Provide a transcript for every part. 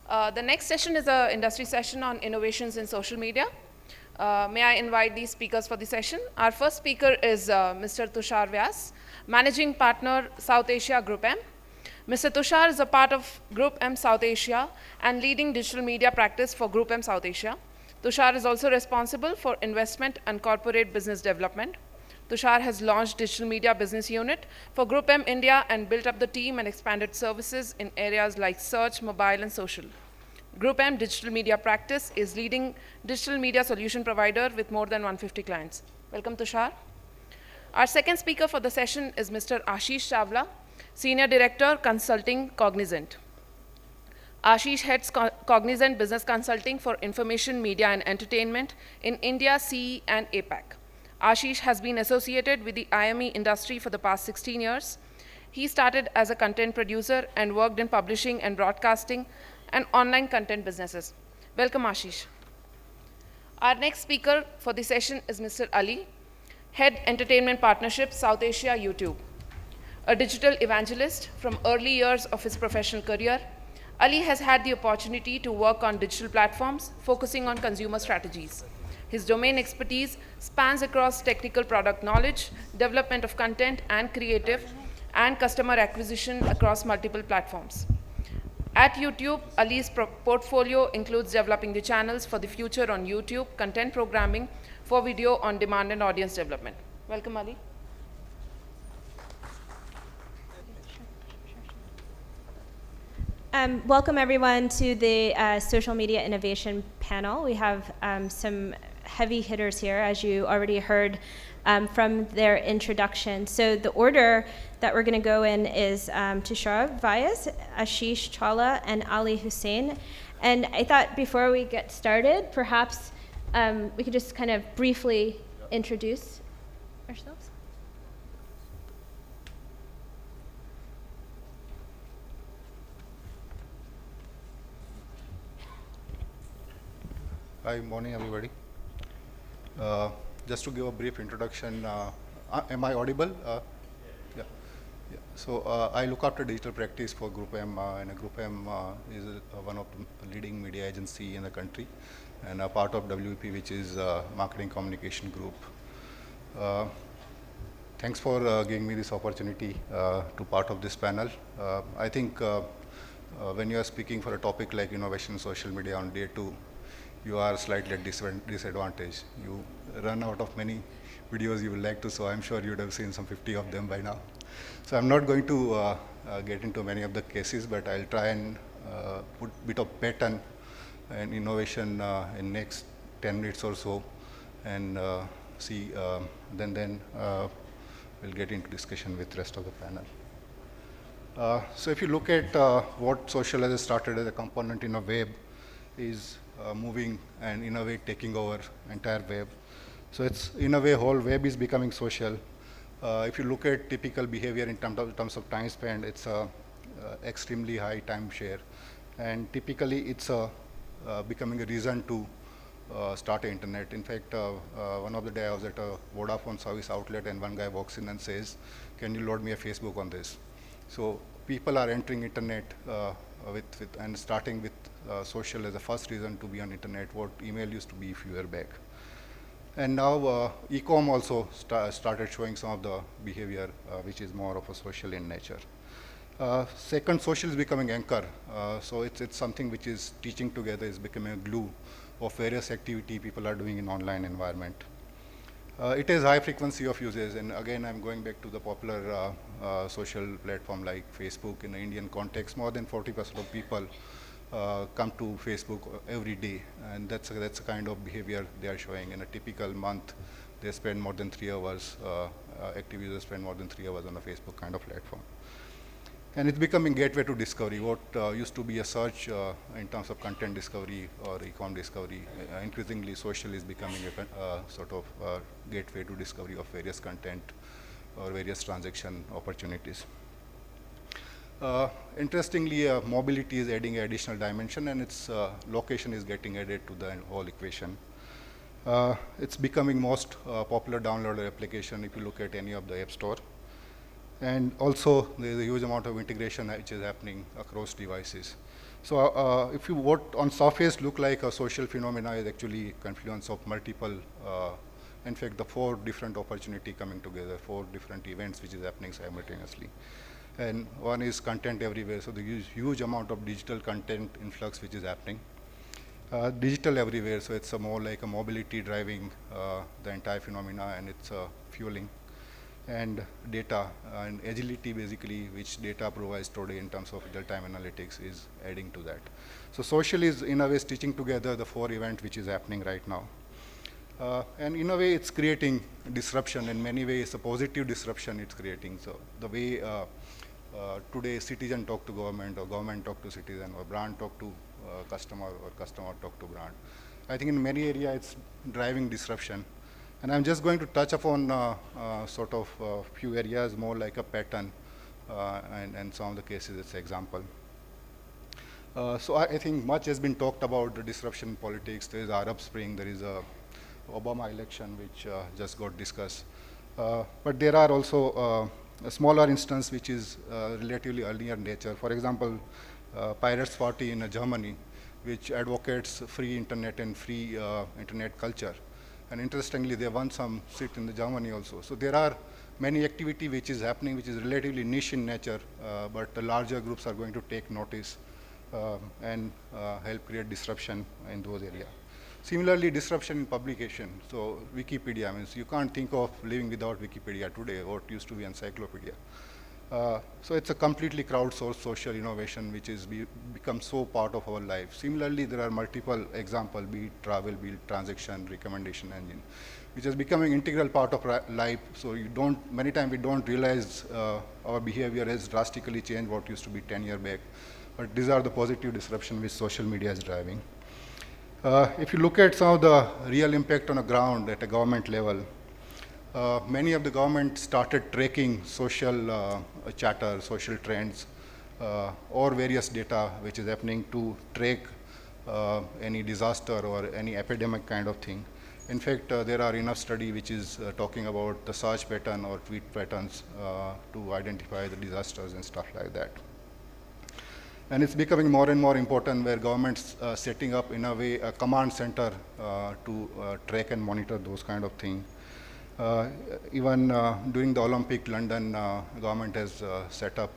The next session is an industry session on innovations in social media. May I invite these speakers for the session? Our first speaker is Mr. Tushar Vyas, Managing Partner, South Asia Group M. Mr. Tushar is a part of Group M South Asia and leading digital media practice for Group M South Asia. Tushar is also responsible for investment and corporate business development. Tushar has launched digital media business unit for Group M India and built up the team and expanded services in areas like search, mobile, and social. Group M digital media practice is leading digital media solution provider with more than 150 clients. Welcome, Tushar. Our second speaker for the session is Mr. Ashish Chawla, Senior Director, Consulting, Cognizant. Ashish heads Cognizant Business Consulting for Information, Media, and Entertainment in India, CE, and APAC. Ashish has been associated with the IME industry for the past 16 years. He started as a content producer and worked in publishing and broadcasting and online content businesses. Welcome, Ashish. Our next speaker for the session is Mr. Ali, Head Entertainment Partnerships, South Asia, YouTube. A digital evangelist from early years of his professional career, Ali has had the opportunity to work on digital platforms, focusing on consumer strategies. His domain expertise spans across technical product knowledge, development of content and creative, and customer acquisition across multiple platforms. At YouTube, Ali's portfolio includes developing the channels for the future on YouTube, content programming for video on demand and audience development. Welcome, Ali. Welcome everyone to the social media innovation panel. We have some heavy hitters here, as you already heard from their introduction. So the order that we're going to go in is Tushar Vyas, Ashish Chawla, and Ali Hussain. And I thought before we get started, perhaps we could just kind of briefly introduce ourselves. Hi, morning everybody. Just to give a brief introduction, am I audible? Yeah. So I look after digital practice for Group M, and Group M is one of the leading media agency in the country, and a part of WEP, which is Marketing Communication Group. Thanks for giving me this opportunity to part of this panel. I think when you are speaking for a topic like innovation in social media on day 2, you are slightly at disadvantage. You run out of many videos you would like to, so I'm sure you would have seen some 50 of them by now. So I'm not going to get into many of the cases, but I'll try and put a bit of pattern and innovation in next 10 minutes or so, and see, then we'll get into discussion with rest of the panel. So if you look at what social has started as a component in a web is moving and in a way taking over entire web. So it's in a way whole web is becoming social. If you look at typical behavior in terms of time spent, it's a extremely high time share, and typically it's becoming a reason to start the internet. In fact, one of the day I was at a Vodafone service outlet, and one guy walks in and says, "Can you load me a Facebook on this?" So people are entering internet and starting with social as the first reason to be on internet, what email used to be a few years back. And now e-com also started showing some of the behavior which is more of a social in nature. Second, social is becoming anchor. So it's something which is teaching together, is becoming a glue of various activity people are doing in online environment. It is high frequency of users, and again I'm going back to the popular social platform like Facebook. In the Indian context, more than 40% of people come to Facebook every day, and that's a kind of behavior they are showing. In a typical month, they spend more than 3 hours, active users spend more than 3 hours on a Facebook kind of platform. And it's becoming gateway to discovery. What used to be a search in terms of content discovery or e-com discovery, increasingly social is becoming a sort of gateway to discovery of various content or various transaction opportunities. Interestingly, mobility is adding an additional dimension, and its location is getting added to the whole equation. It's becoming most popular downloaded application if you look at any of the app store. And also, there is a huge amount of integration which is happening across devices. So if you what on surface look like a social phenomena is actually confluence of multiple, in fact, the 4 different opportunity coming together, 4 different events which is happening simultaneously. And one is content everywhere, so the huge amount of digital content influx which is happening. Digital everywhere, so it's more like a mobility driving the entire phenomena, and it's fueling. And data and agility, basically, which data provides today in terms of real-time analytics, is adding to that. So social is, in a way, stitching together the 4 events which is happening right now. And in a way, it's creating disruption. In many ways, a positive disruption it's creating. So the way today citizen talk to government, or government talk to citizen, or brand talk to customer, or customer talk to brand, I think in many areas it's driving disruption. And I'm just going to touch upon sort of few areas more like a pattern, and some of the cases it's example. So I think much has been talked about the disruption in politics. There is Arab Spring, there is a Obama election which just got discussed. But there are also a smaller instance which is relatively earlier in nature. For example, Pirates Party in Germany, which advocates free internet and free internet culture. And interestingly, they won some seat in the Germany also. So there are many activity which is happening, which is relatively niche in nature, but the larger groups are going to take notice and help create disruption in those areas. Similarly, disruption in publication. So Wikipedia means you can't think of living without Wikipedia today, what used to be encyclopedia. So it's a completely crowdsourced social innovation which is become so part of our life. Similarly, there are multiple examples, be it travel, be it transaction, recommendation engine, which is becoming integral part of life. So you don't, many times we don't realize our behavior has drastically changed what used to be 10 years back. But these are the positive disruption which social media is driving. If you look at some of the real impact on the ground at a government level, many of the government started tracking social chatter, social trends, or various data which is happening to track any disaster or any epidemic kind of thing. In fact, there are enough study which is talking about the search pattern or tweet patterns to identify the disasters and stuff like that. And it's becoming more and more important where governments setting up in a way a command center to track and monitor those kind of things. Even during the Olympic, London government has set up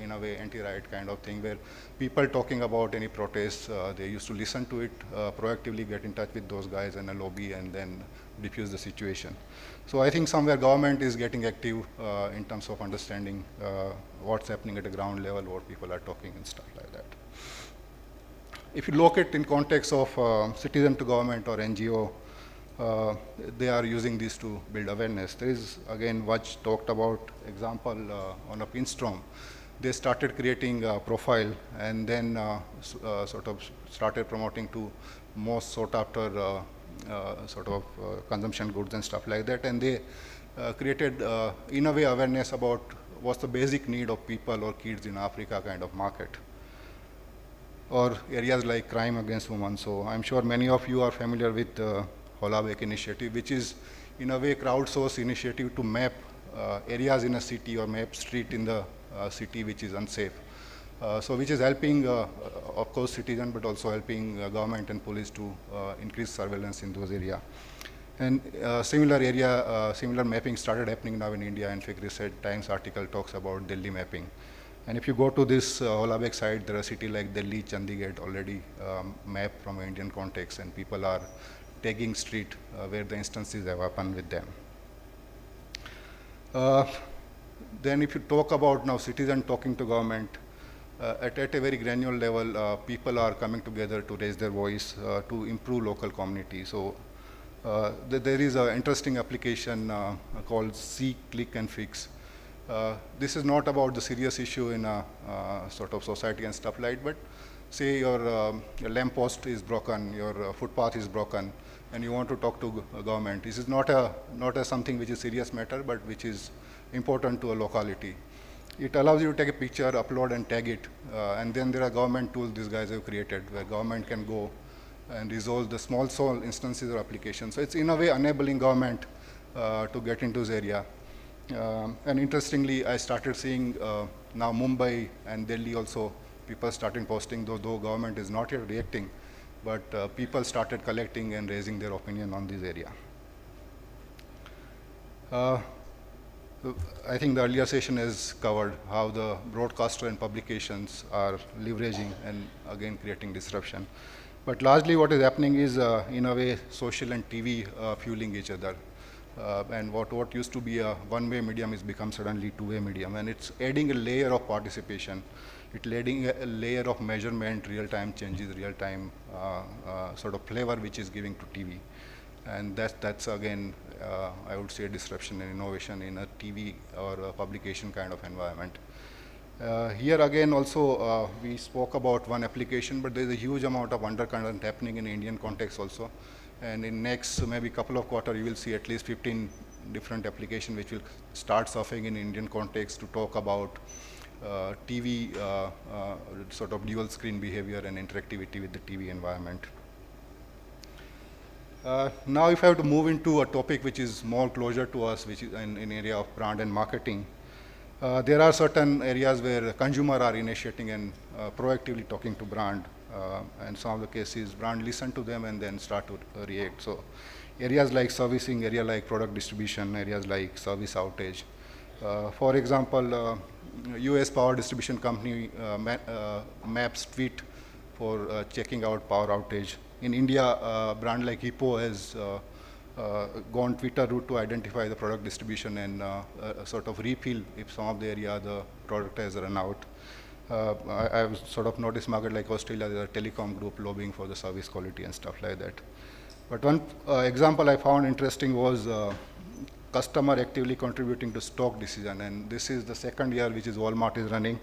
in a way anti-riot kind of thing where people talking about any protests, they used to listen to it, proactively get in touch with those guys in a lobby and then diffuse the situation. So I think somewhere government is getting active in terms of understanding what's happening at the ground level, what people are talking and stuff like that. If you look at in context of citizen to government or NGO, they are using this to build awareness. There is, again, much talked about example on a Pinstorm. They started creating a profile and then sort of started promoting to most sought after sort of consumption goods and stuff like that. And they created, in a way, awareness about what's the basic need of people or kids in Africa kind of market. Or areas like crime against women. So I'm sure many of you are familiar with Holabek initiative, which is in a way crowdsourced initiative to map areas in a city or map street in the city which is unsafe. So which is helping, of course, citizens, but also helping government and police to increase surveillance in those areas. And similar mapping started happening now in India. In fact, recent Times article talks about Delhi mapping. And if you go to this Holabek site, there are cities like Delhi, Chandigarh already mapped from an Indian context, and people are tagging street where the instances have happened with them. Then if you talk about now citizen talking to government, at a very granular level, people are coming together to raise their voice to improve local community. So there is an interesting application called See, Click and Fix. This is not about the serious issue in a sort of society and stuff like that, but say your lamp post is broken, your footpath is broken, and you want to talk to government. This is not a something which is serious matter, but which is important to a locality. It allows you to take a picture, upload and tag it, and then there are government tools these guys have created where government can go and resolve the small instances or applications. So it's in a way enabling government to get into this area. And interestingly, I started seeing now Mumbai and Delhi also people started posting, though government is not yet reacting, but people started collecting and raising their opinion on this area. I think the earlier session has covered how the broadcaster and publications are leveraging and again creating disruption. But largely what is happening is, in a way, social and TV fueling each other. And what used to be a one-way medium has become suddenly two-way medium. And it's adding a layer of participation. It's adding a layer of measurement, real-time changes, real-time sort of flavor which is giving to TV. And that's again, I would say, a disruption and innovation in a TV or a publication kind of environment. Here again also, we spoke about one application, but there's a huge amount of undercurrent happening in Indian context also. And in next maybe couple of quarters, you will see at least 15 different applications which will start surfing in Indian context to talk about TV sort of dual screen behavior and interactivity with the TV environment. Now if I have to move into a topic which is more closer to us, which is in area of brand and marketing, there are certain areas where consumers are initiating and proactively talking to brand, and some of the cases brand listen to them and then start to react. So areas like servicing, area like product distribution, areas like service outage. For example, US power distribution company maps tweet for checking out power outage. In India, brand like Hippo has gone Twitter route to identify the product distribution and sort of refill if some of the area the product has run out. I've sort of noticed market like Australia, there's a telecom group lobbying for the service quality and stuff like that. But one example I found interesting was customer actively contributing to stock decision, and this is the second year which is Walmart is running.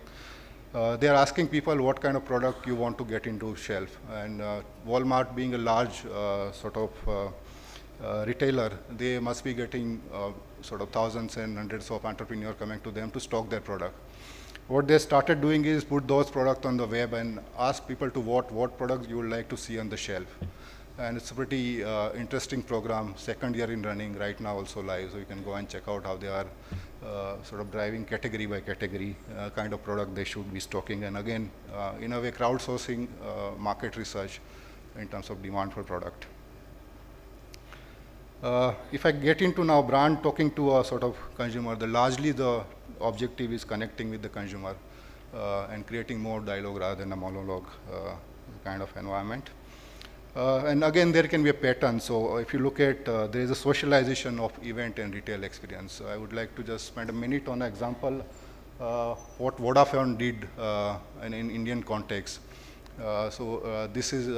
They are asking people what kind of product you want to get into shelf, and Walmart being a large sort of retailer, they must be getting sort of thousands and hundreds of entrepreneurs coming to them to stock their product. What they started doing is put those products on the web and ask people to vote what products you would like to see on the shelf. And it's a pretty interesting program, second year in running, right now also live, so you can go and check out how they are sort of driving category by category kind of product they should be stocking. And again, in a way, crowdsourcing market research in terms of demand for product. If I get into now brand talking to a sort of consumer, largely the objective is connecting with the consumer and creating more dialogue rather than a monologue kind of environment. And again, there can be a pattern. So if you look at, there is a socialization of event and retail experience. I would like to just spend a minute on an example what Vodafone did in Indian context. This is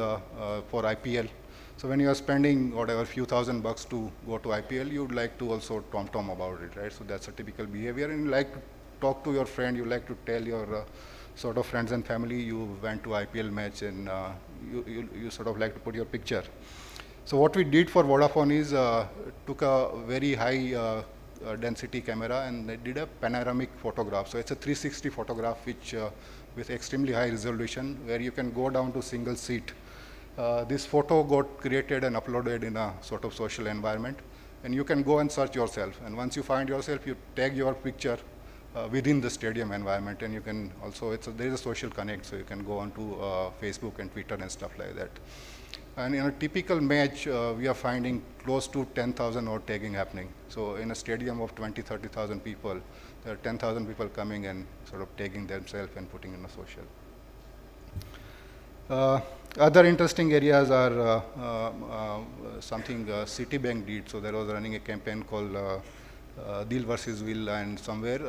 for IPL. So when you are spending whatever few $1,000s to go to IPL, you would like to also tom about it, right? So that's a typical behavior, and you like to talk to your friend, you like to tell your sort of friends and family you went to IPL match, and you sort of like to put your picture. So what we did for Vodafone is took a very high density camera and they did a panoramic photograph. So it's a 360 photograph which with extremely high resolution where you can go down to single seat. This photo got created and uploaded in a sort of social environment, and you can go and search yourself. And once you find yourself, you tag your picture within the stadium environment, and you can also, there is a social connect, so you can go onto Facebook and Twitter and stuff like that. And in a typical match, we are finding close to 10,000 odd tagging happening. So in a stadium of 20, 30,000 people, there are 10,000 people coming and sort of tagging themselves and putting in a social. Other interesting areas are something Citibank did. So there was running a campaign called Deal versus Will, and somewhere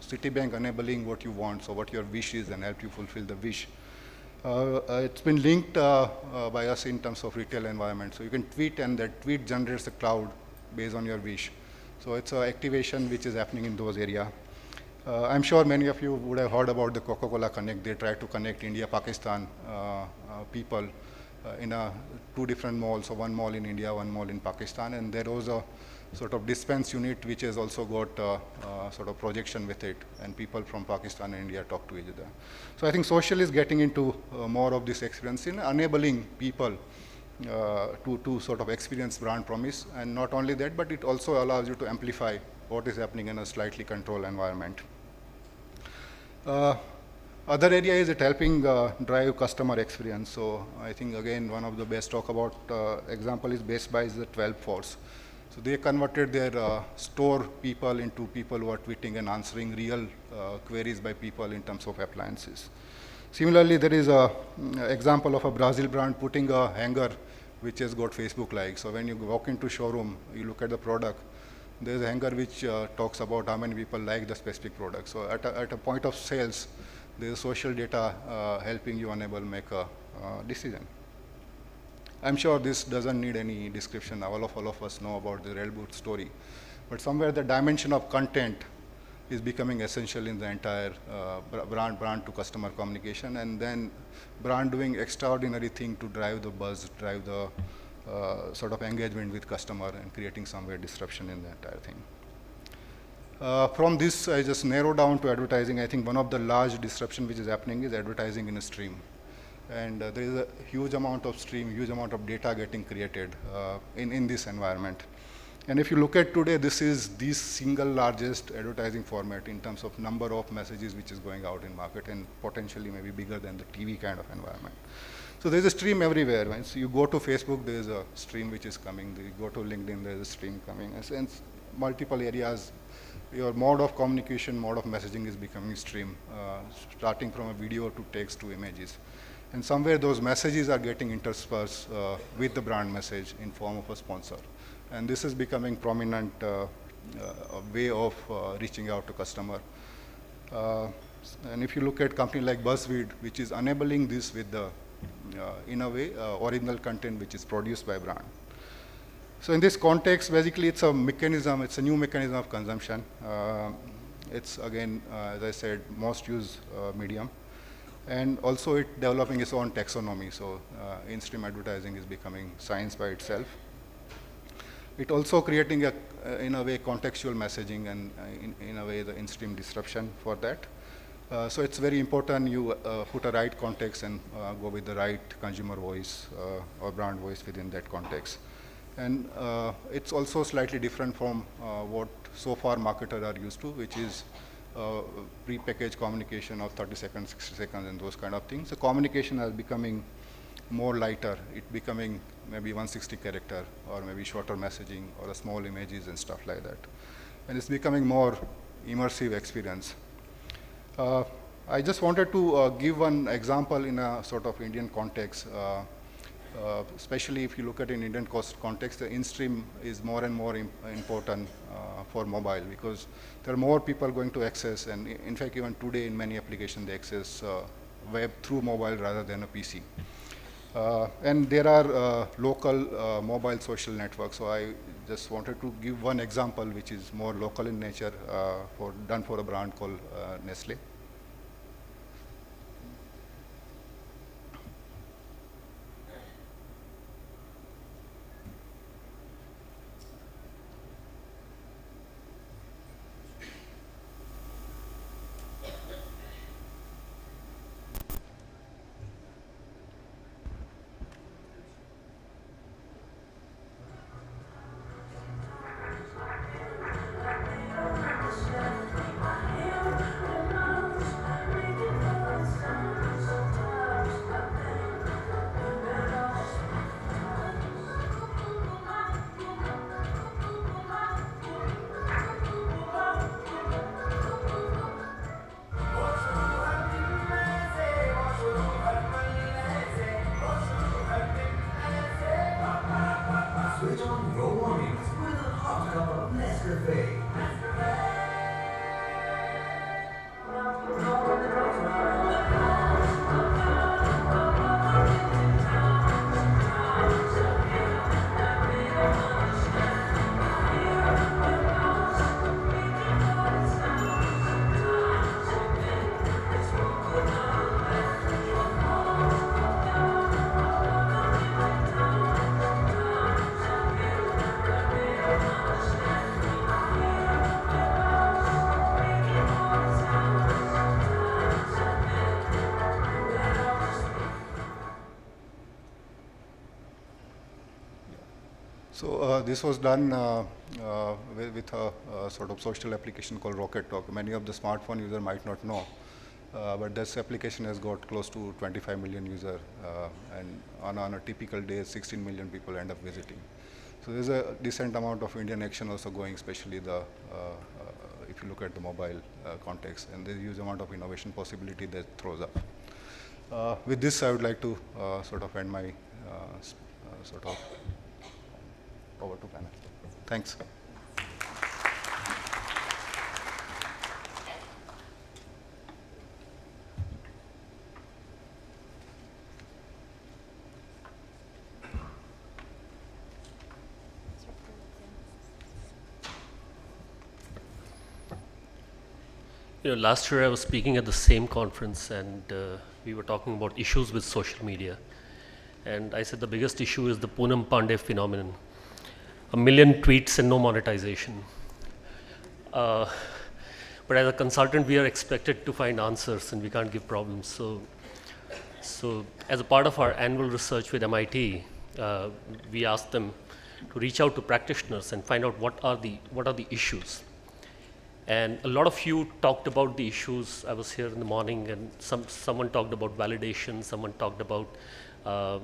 Citibank enabling what you want, so what your wish is, and help you fulfill the wish. It's been linked by us in terms of retail environment. So you can tweet, and that tweet generates a cloud based on your wish. So it's an activation which is happening in those areas. I'm sure many of you would have heard about the Coca-Cola Connect. They try to connect India, Pakistan people in two different malls. So one mall in India, one mall in Pakistan, and there was a sort of dispense unit which has also got sort of projection with it, and people from Pakistan and India talk to each other. So I think social is getting into more of this experience in enabling people to sort of experience brand promise, and not only that, but it also allows you to amplify what is happening in a slightly controlled environment. Other area is it helping drive customer experience. So I think again one of the best talk about example is Best Buy is the 12 Force. So they converted their store people into people who are tweeting and answering real queries by people in terms of appliances. Similarly, there is a example of a Brazil brand putting a hanger which has got Facebook likes. So when you walk into showroom, you look at the product, there's a hanger which talks about how many people like the specific product. So at a point of sales, there's social data helping you enable make a decision. I'm sure this doesn't need any description. All of us know about the Railboot story. But somewhere the dimension of content is becoming essential in the entire brand to customer communication, and then brand doing extraordinary thing to drive the buzz, drive the sort of engagement with customer and creating somewhere disruption in the entire thing. From this, I just narrow down to advertising. I think one of the large disruption which is happening is advertising in a stream. And there is a huge amount of stream, huge amount of data getting created in this environment. And if you look at today, this is the single largest advertising format in terms of number of messages which is going out in market, and potentially maybe bigger than the TV kind of environment. So there's a stream everywhere. Right? So you go to Facebook, there's a stream which is coming. You go to LinkedIn, there's a stream coming. And multiple areas, your mode of communication, mode of messaging is becoming stream, starting from a video to text to images. And somewhere those messages are getting interspersed with the brand message in form of a sponsor. And this is becoming prominent way of reaching out to customer. And if you look at company like BuzzFeed, which is enabling this with the, in a way, original content which is produced by brand. So in this context, basically it's a mechanism, it's a new mechanism of consumption. It's again, as I said, most used medium. And also it developing its own taxonomy. So in-stream advertising is becoming science by itself. It also creating in a way contextual messaging, and in a way the in-stream disruption for that. So it's very important you put a right context and go with the right consumer voice or brand voice within that context. And it's also slightly different from what so far marketers are used to, which is pre-packaged communication of 30 seconds, 60 seconds, and those kind of things. The communication is becoming more lighter. It becoming maybe 160 character, or maybe shorter messaging, or a small images and stuff like that. And it's becoming more immersive experience. I just wanted to give one example in a sort of Indian context. Especially if you look at in Indian context, the in-stream is more and more important for mobile, because there are more people going to access, and in fact even today in many applications they access web through mobile rather than a PC. And there are local mobile social networks. So I just wanted to give one example which is more local in nature, done for a brand called Nestle. Switch on your mornings with a hot cup of Nescafe. So this was done with a sort of social application called Rocket Talk. Many of the smartphone users might not know. but this application has got close to 25 million users, and on a typical day, 16 million people end up visiting. So there's a decent amount of Indian action also going, especially if you look at the mobile context, and there's a huge amount of innovation possibility that throws up. With this, I would like to sort of end my sort of over to panel. Thanks. Last year I was speaking at the same conference, and we were talking about issues with social media. And I said the biggest issue is the Poonam Pandey phenomenon. 1 million tweets and no monetization. But as a consultant, we are expected to find answers, and we can't give problems. So as a part of our annual research with MIT, we asked them to reach out to practitioners and find out what are the issues. And a lot of you talked about the issues. I was here in the morning, and someone talked about validation, someone talked about, I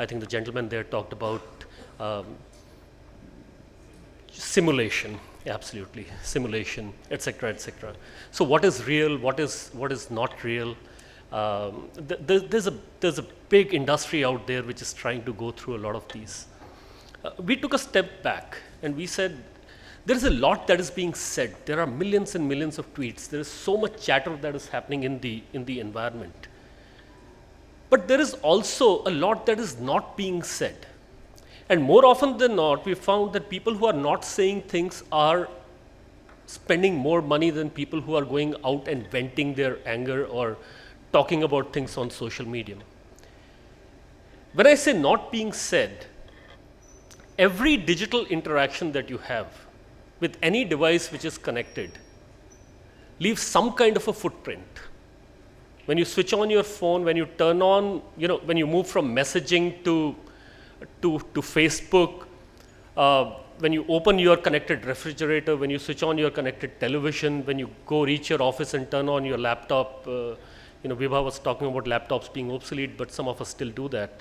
think the gentleman there talked about simulation, absolutely, simulation, etc., etc. So what is real, what is not real? There's a big industry out there which is trying to go through a lot of these. We took a step back, and we said, there is a lot that is being said. There are millions and millions of tweets. There is so much chatter that is happening in the environment. But there is also a lot that is not being said. And more often than not, we found that people who are not saying things are spending more money than people who are going out and venting their anger or talking about things on social media. When I say not being said, every digital interaction that you have with any device which is connected leaves some kind of a footprint. When you switch on your phone, when you turn on, when you move from messaging to Facebook, when you open your connected refrigerator, when you switch on your connected television, when you go reach your office and turn on your laptop, Vibha was talking about laptops being obsolete, but some of us still do that.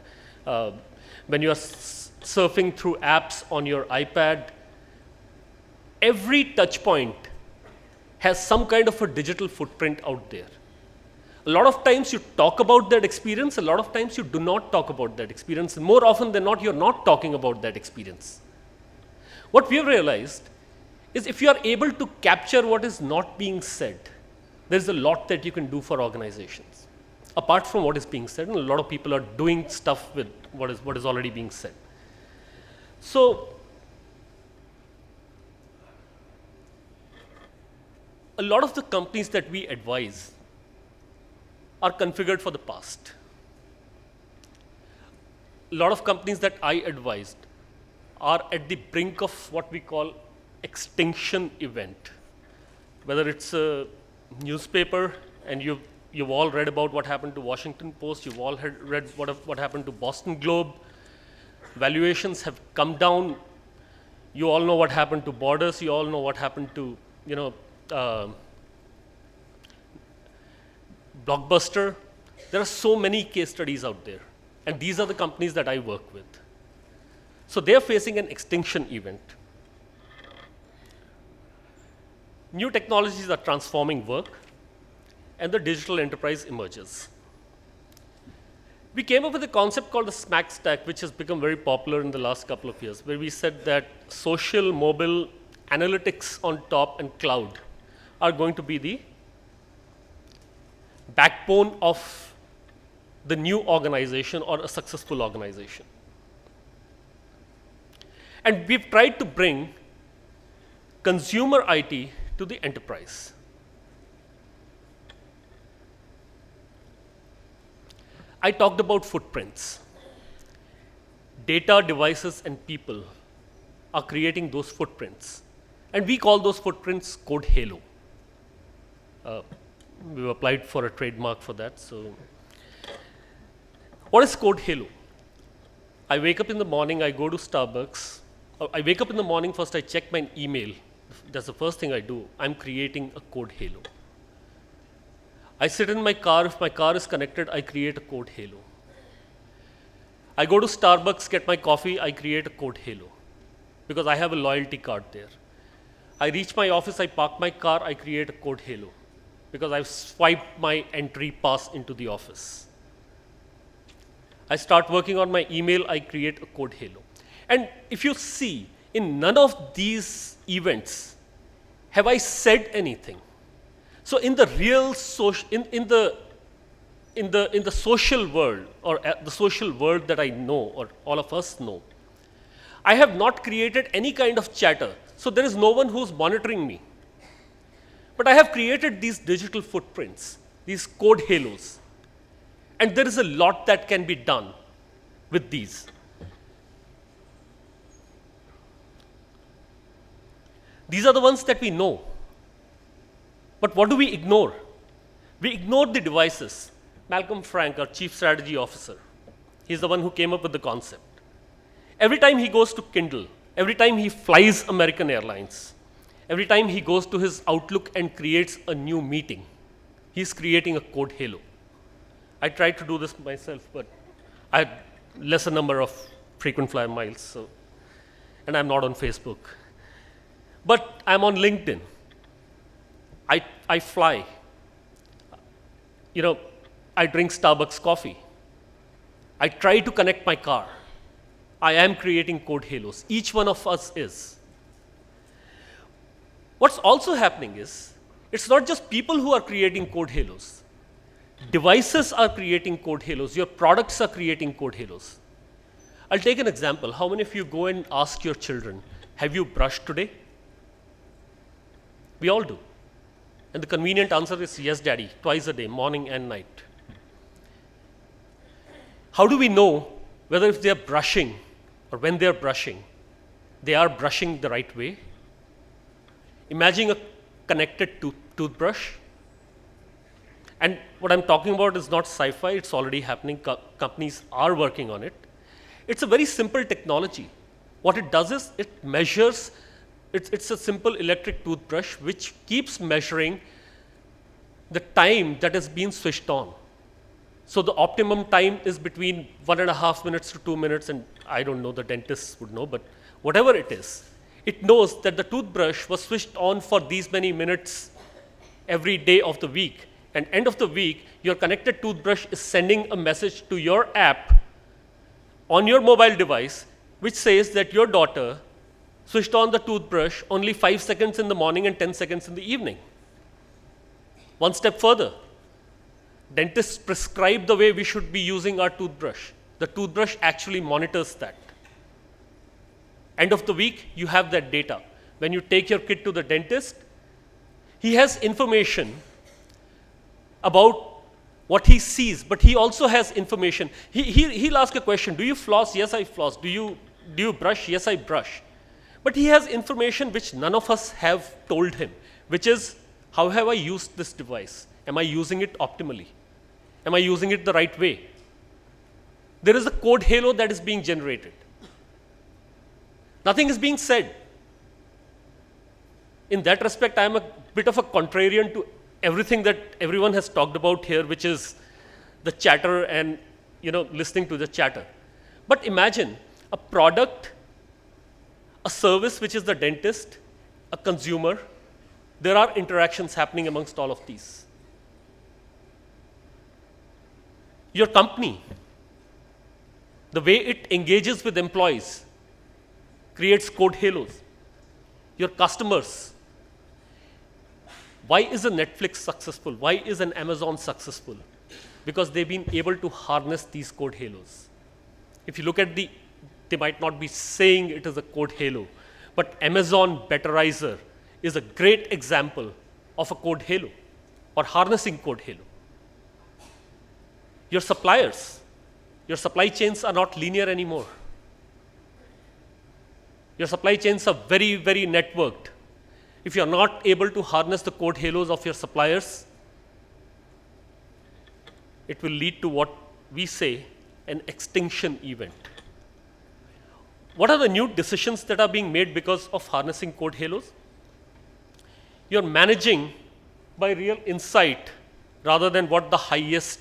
When you are surfing through apps on your iPad, every touch point has some kind of a digital footprint out there. A lot of times you talk about that experience, a lot of times you do not talk about that experience, and more often than not, you're not talking about that experience. What we have realized is if you are able to capture what is not being said, there's a lot that you can do for organizations. Apart from what is being said, and a lot of people are doing stuff with what is already being said. So, a lot of the companies that we advise are configured for the past. A lot of companies that I advised are at the brink of what we call extinction event. Whether it's a newspaper, and you've all read about what happened to Washington Post, you've all read what happened to Boston Globe. Valuations have come down. You all know what happened to Borders. You all know what happened to, Blockbuster. There are so many case studies out there, and these are the companies that I work with. So they're facing an extinction event. New technologies are transforming work, and the digital enterprise emerges. We came up with a concept called the SMAC stack, which has become very popular in the last couple of years, where we said that social, mobile, analytics on top, and cloud are going to be the backbone of the new organization or a successful organization. And we've tried to bring consumer IT to the enterprise. I talked about footprints. Data, devices, and people are creating those footprints. And we call those footprints Code Halo. We've applied for a trademark for that. So, what is Code Halo? I wake up in the morning, I go to Starbucks. I wake up in the morning, first I check my email. That's the first thing I do. I'm creating a Code Halo. I sit in my car. If my car is connected, I create a code halo. I go to Starbucks, get my coffee, I create a code halo because I have a loyalty card there. I reach my office, I park my car, I create a code halo because I've swiped my entry pass into the office. I start working on my email, I create a code halo. And if you see, in none of these events have I said anything. So in the real social, in the social world, or the social world that I know, or all of us know, I have not created any kind of chatter. So there is no one who's monitoring me. But I have created these digital footprints, these code halos. And there is a lot that can be done with these. These are the ones that we know. But what do we ignore? We ignore the devices. Malcolm Frank, our chief strategy officer, he's the one who came up with the concept. Every time he goes to Kindle, every time he flies American Airlines, every time he goes to his Outlook and creates a new meeting, he's creating a code halo. I tried to do this myself, but I had lesser number of frequent flyer miles, so, and I'm not on Facebook. But I'm on LinkedIn. I fly. I drink Starbucks coffee. I try to connect my car. I am creating code halos. Each one of us is. What's also happening is, it's not just people who are creating code halos. Devices are creating code halos. Your products are creating code halos. I'll take an example. How many of you go and ask your children, have you brushed today? We all do. And the convenient answer is, yes, daddy, twice a day, morning and night. How do we know whether if they are brushing or when they are brushing the right way? Imagine a connected toothbrush. And what I'm talking about is not sci-fi, it's already happening. Companies are working on it. It's a very simple technology. What it does is it measures, it's a simple electric toothbrush which keeps measuring the time that has been switched on. So the optimum time is between 1.5 minutes to 2 minutes, and I don't know, the dentists would know, but whatever it is, it knows that the toothbrush was switched on for these many minutes every day of the week. And end of the week, your connected toothbrush is sending a message to your app on your mobile device, which says that your daughter switched on the toothbrush only 5 seconds in the morning and 10 seconds in the evening. One step further, dentists prescribe the way we should be using our toothbrush. The toothbrush actually monitors that. End of the week, you have that data. When you take your kid to the dentist, he has information about what he sees, but he also has information. He'll ask a question, do you floss? Yes, I floss. Do you brush? Yes, I brush. But he has information which none of us have told him, which is, how have I used this device? Am I using it optimally? Am I using it the right way? There is a code halo that is being generated. Nothing is being said. In that respect, I am a bit of a contrarian to everything that everyone has talked about here, which is the chatter and listening to the chatter. But imagine a product, a service, which is the dentist, a consumer. There are interactions happening amongst all of these. Your company, the way it engages with employees, creates code halos. Your customers. Why is a Netflix successful? Why is an Amazon successful? Because they've been able to harness these code halos. If you look at they might not be saying it is a code halo, but Amazon Betterizer is a great example of a code halo or harnessing code halo. Your suppliers, your supply chains are not linear anymore. Your supply chains are very, very networked. If you're not able to harness the code halos of your suppliers, it will lead to what we say an extinction event. What are the new decisions that are being made because of harnessing code halos? You're managing by real insight rather than what the highest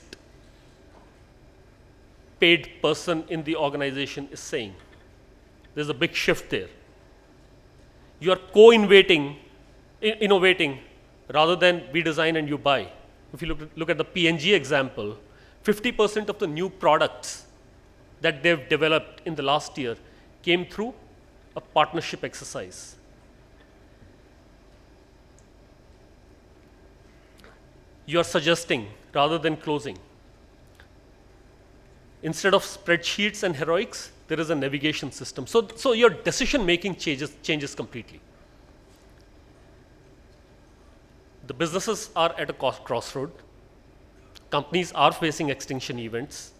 paid person in the organization is saying. There's a big shift there. You are co-innovating, innovating rather than we design and you buy. If you look at the P&G example, 50% of the new products that they've developed in the last year came through a partnership exercise. You are suggesting rather than closing. Instead of spreadsheets and heroics, there is a navigation system. So your decision making changes completely. The businesses are at a crossroad. Companies are facing extinction events,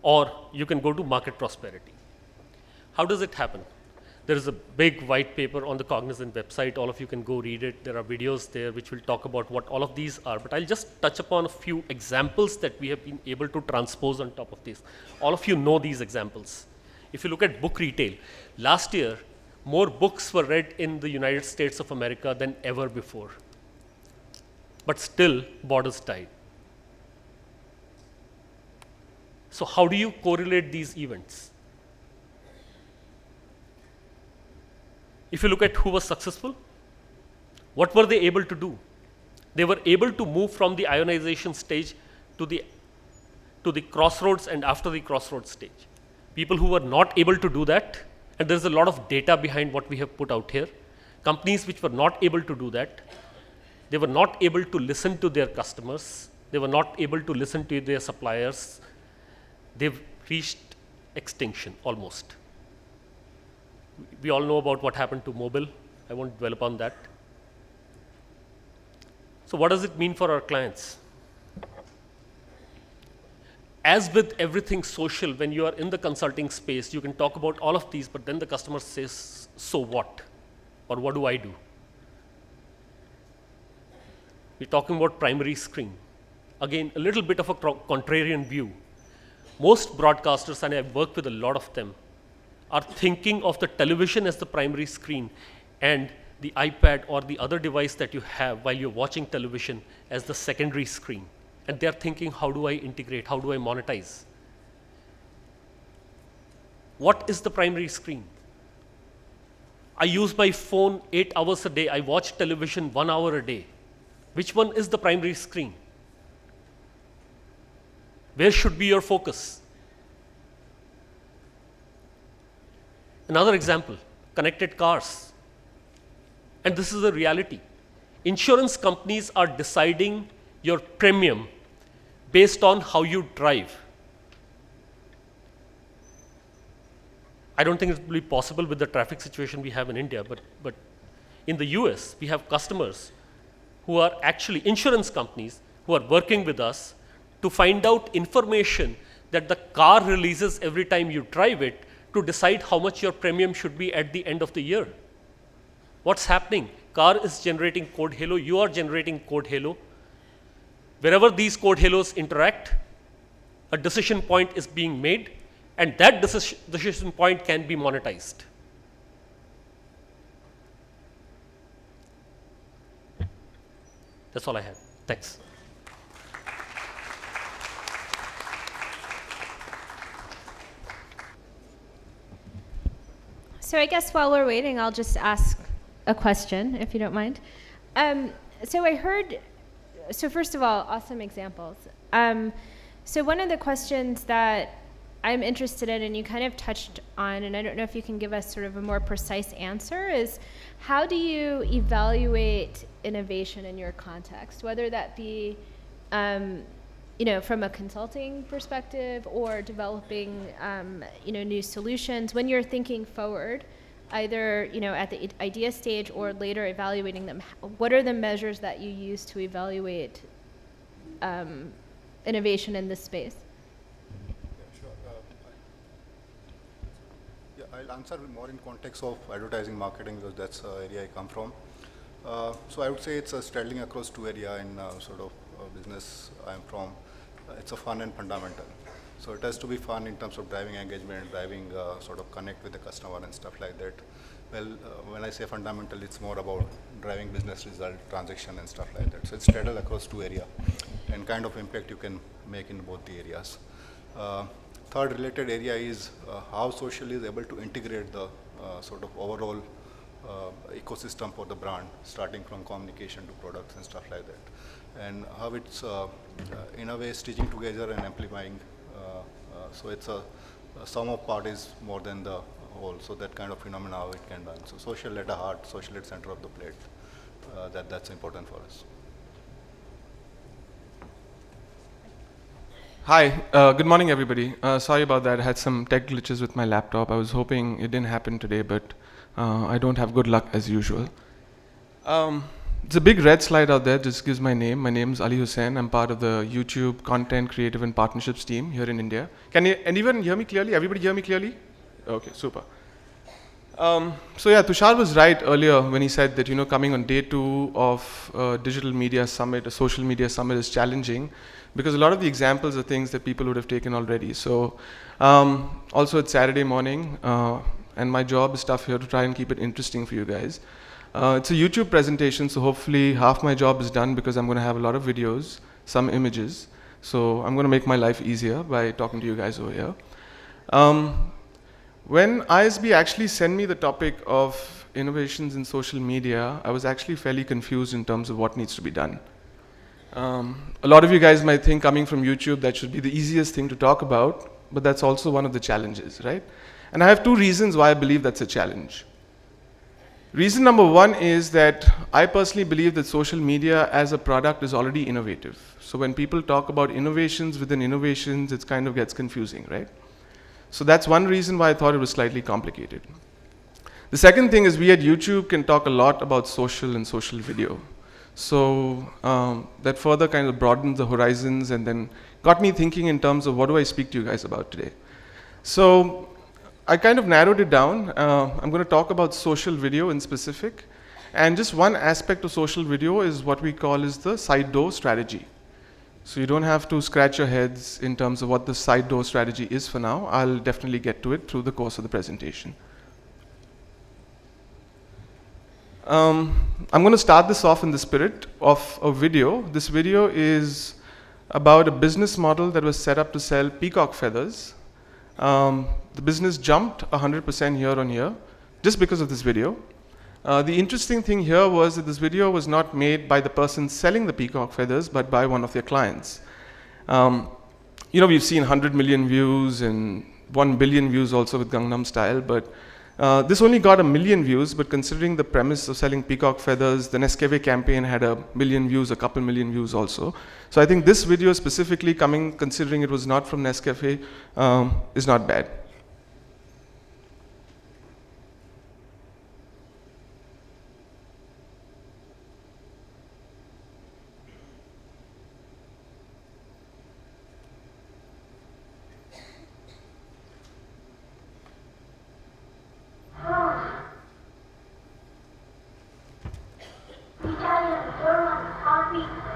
or you can go to market prosperity. How does it happen? There is a big white paper on the Cognizant website. All of you can go read it. There are videos there which will talk about what all of these are. But I'll just touch upon a few examples that we have been able to transpose on top of this. All of you know these examples. If you look at book retail, last year, more books were read in the United States of America than ever before. But still, borders died. So how do you correlate these events? If you look at who was successful, what were they able to do? They were able to move from the ionization stage to the crossroads and after the crossroads stage. People who were not able to do that, and there's a lot of data behind what we have put out here, companies which were not able to do that, they were not able to listen to their customers, they were not able to listen to their suppliers, they've reached extinction almost. We all know about what happened to mobile. I won't dwell upon that. So what does it mean for our clients? As with everything social, when you are in the consulting space, you can talk about all of these, but then the customer says, so what? Or what do I do? We're talking about primary screen. Again, a little bit of a contrarian view. Most broadcasters, and I've worked with a lot of them, are thinking of the television as the primary screen and the iPad or the other device that you have while you're watching television as the secondary screen. And they're thinking, how do I integrate? How do I monetize? What is the primary screen? I use my phone 8 hours a day. I watch television 1 hour a day. Which one is the primary screen? Where should be your focus? Another example, connected cars. And this is a reality. Insurance companies are deciding your premium based on how you drive. I don't think it will be possible with the traffic situation we have in India, but in the US, we have customers who are actually insurance companies who are working with us to find out information that the car releases every time you drive it to decide how much your premium should be at the end of the year. What's happening? Car is generating code halo, you are generating code halo. Wherever these code halos interact, a decision point is being made, and that decision point can be monetized. That's all I have. Thanks. So I guess while we're waiting, I'll just ask a question, if you don't mind. So I heard, so first of all, awesome examples. So one of the questions that I'm interested in, and you kind of touched on, and I don't know if you can give us sort of a more precise answer, is how do you evaluate innovation in your context, whether that be from a consulting perspective or developing new solutions when you're thinking forward, either at the idea stage or later evaluating them. What are the measures that you use to evaluate innovation in this space? I'll answer more in context of advertising marketing because that's the area I come from. So I would say it's straddling across two areas in sort of business I'm from. It's a fun and fundamental. So it has to be fun in terms of driving engagement, driving sort of connect with the customer and stuff like that. Well, when I say fundamental, it's more about driving business result, transaction and stuff like that. So it's straddled across two areas. and kind of impact you can make in both the areas. Third related area is how social is able to integrate the sort of overall ecosystem for the brand, starting from communication to products and stuff like that, and how it's in a way stitching together and amplifying. So it's a sum of part is more than the whole. So that kind of phenomena how it can done. So social at the heart, social at center of the plate. That's important for us. Hi, good morning everybody. Sorry about that, I had some tech glitches with my laptop. I was hoping it didn't happen today, but I don't have good luck as usual. It's a big red slide out there, just gives my name. My name is Ali Hussain. I'm part of the YouTube Content Creative and Partnerships team here in India. Can anyone hear me clearly? Everybody hear me clearly? Okay, super. So yeah, Tushar was right earlier when he said that, you know, coming on day 2 of digital media summit, a social media summit is challenging because a lot of the examples are things that people would have taken already. So also it's Saturday morning and my job is tough here to try and keep it interesting for you guys. It's a YouTube presentation, so hopefully half my job is done because I'm going to have a lot of videos, some images. So I'm going to make my life easier by talking to you guys over here. When ISB actually sent me the topic of innovations in social media, I was actually fairly confused in terms of what needs to be done. A lot of you guys might think coming from YouTube that should be the easiest thing to talk about, but that's also one of the challenges, right? And I have 2 reasons why I believe that's a challenge. Reason number 1 is that I personally believe that social media as a product is already innovative. So when people talk about innovations within innovations, it kind of gets confusing, right? So that's one reason why I thought it was slightly complicated. The second thing is we at YouTube can talk a lot about social and social video. So that further kind of broadened the horizons and then got me thinking in terms of what do I speak to you guys about today. So I kind of narrowed it down. I'm going to talk about social video in specific. And just one aspect of social video is what we call is the side door strategy. So you don't have to scratch your heads in terms of what the side door strategy is for now. I'll definitely get to it through the course of the presentation. I'm going to start this off in the spirit of a video. This video is about a business model that was set up to sell peacock feathers. The business jumped 100% year on year just because of this video. The interesting thing here was that this video was not made by the person selling the peacock feathers, but by one of their clients. You know, we've seen 100 million views and 1 billion views also with Gangnam Style, but this only got 1 million views, but considering the premise of selling peacock feathers, the Nescafe campaign had 1 million views, a couple million views also. So I think this video specifically coming, considering it was not from Nescafe, is not bad.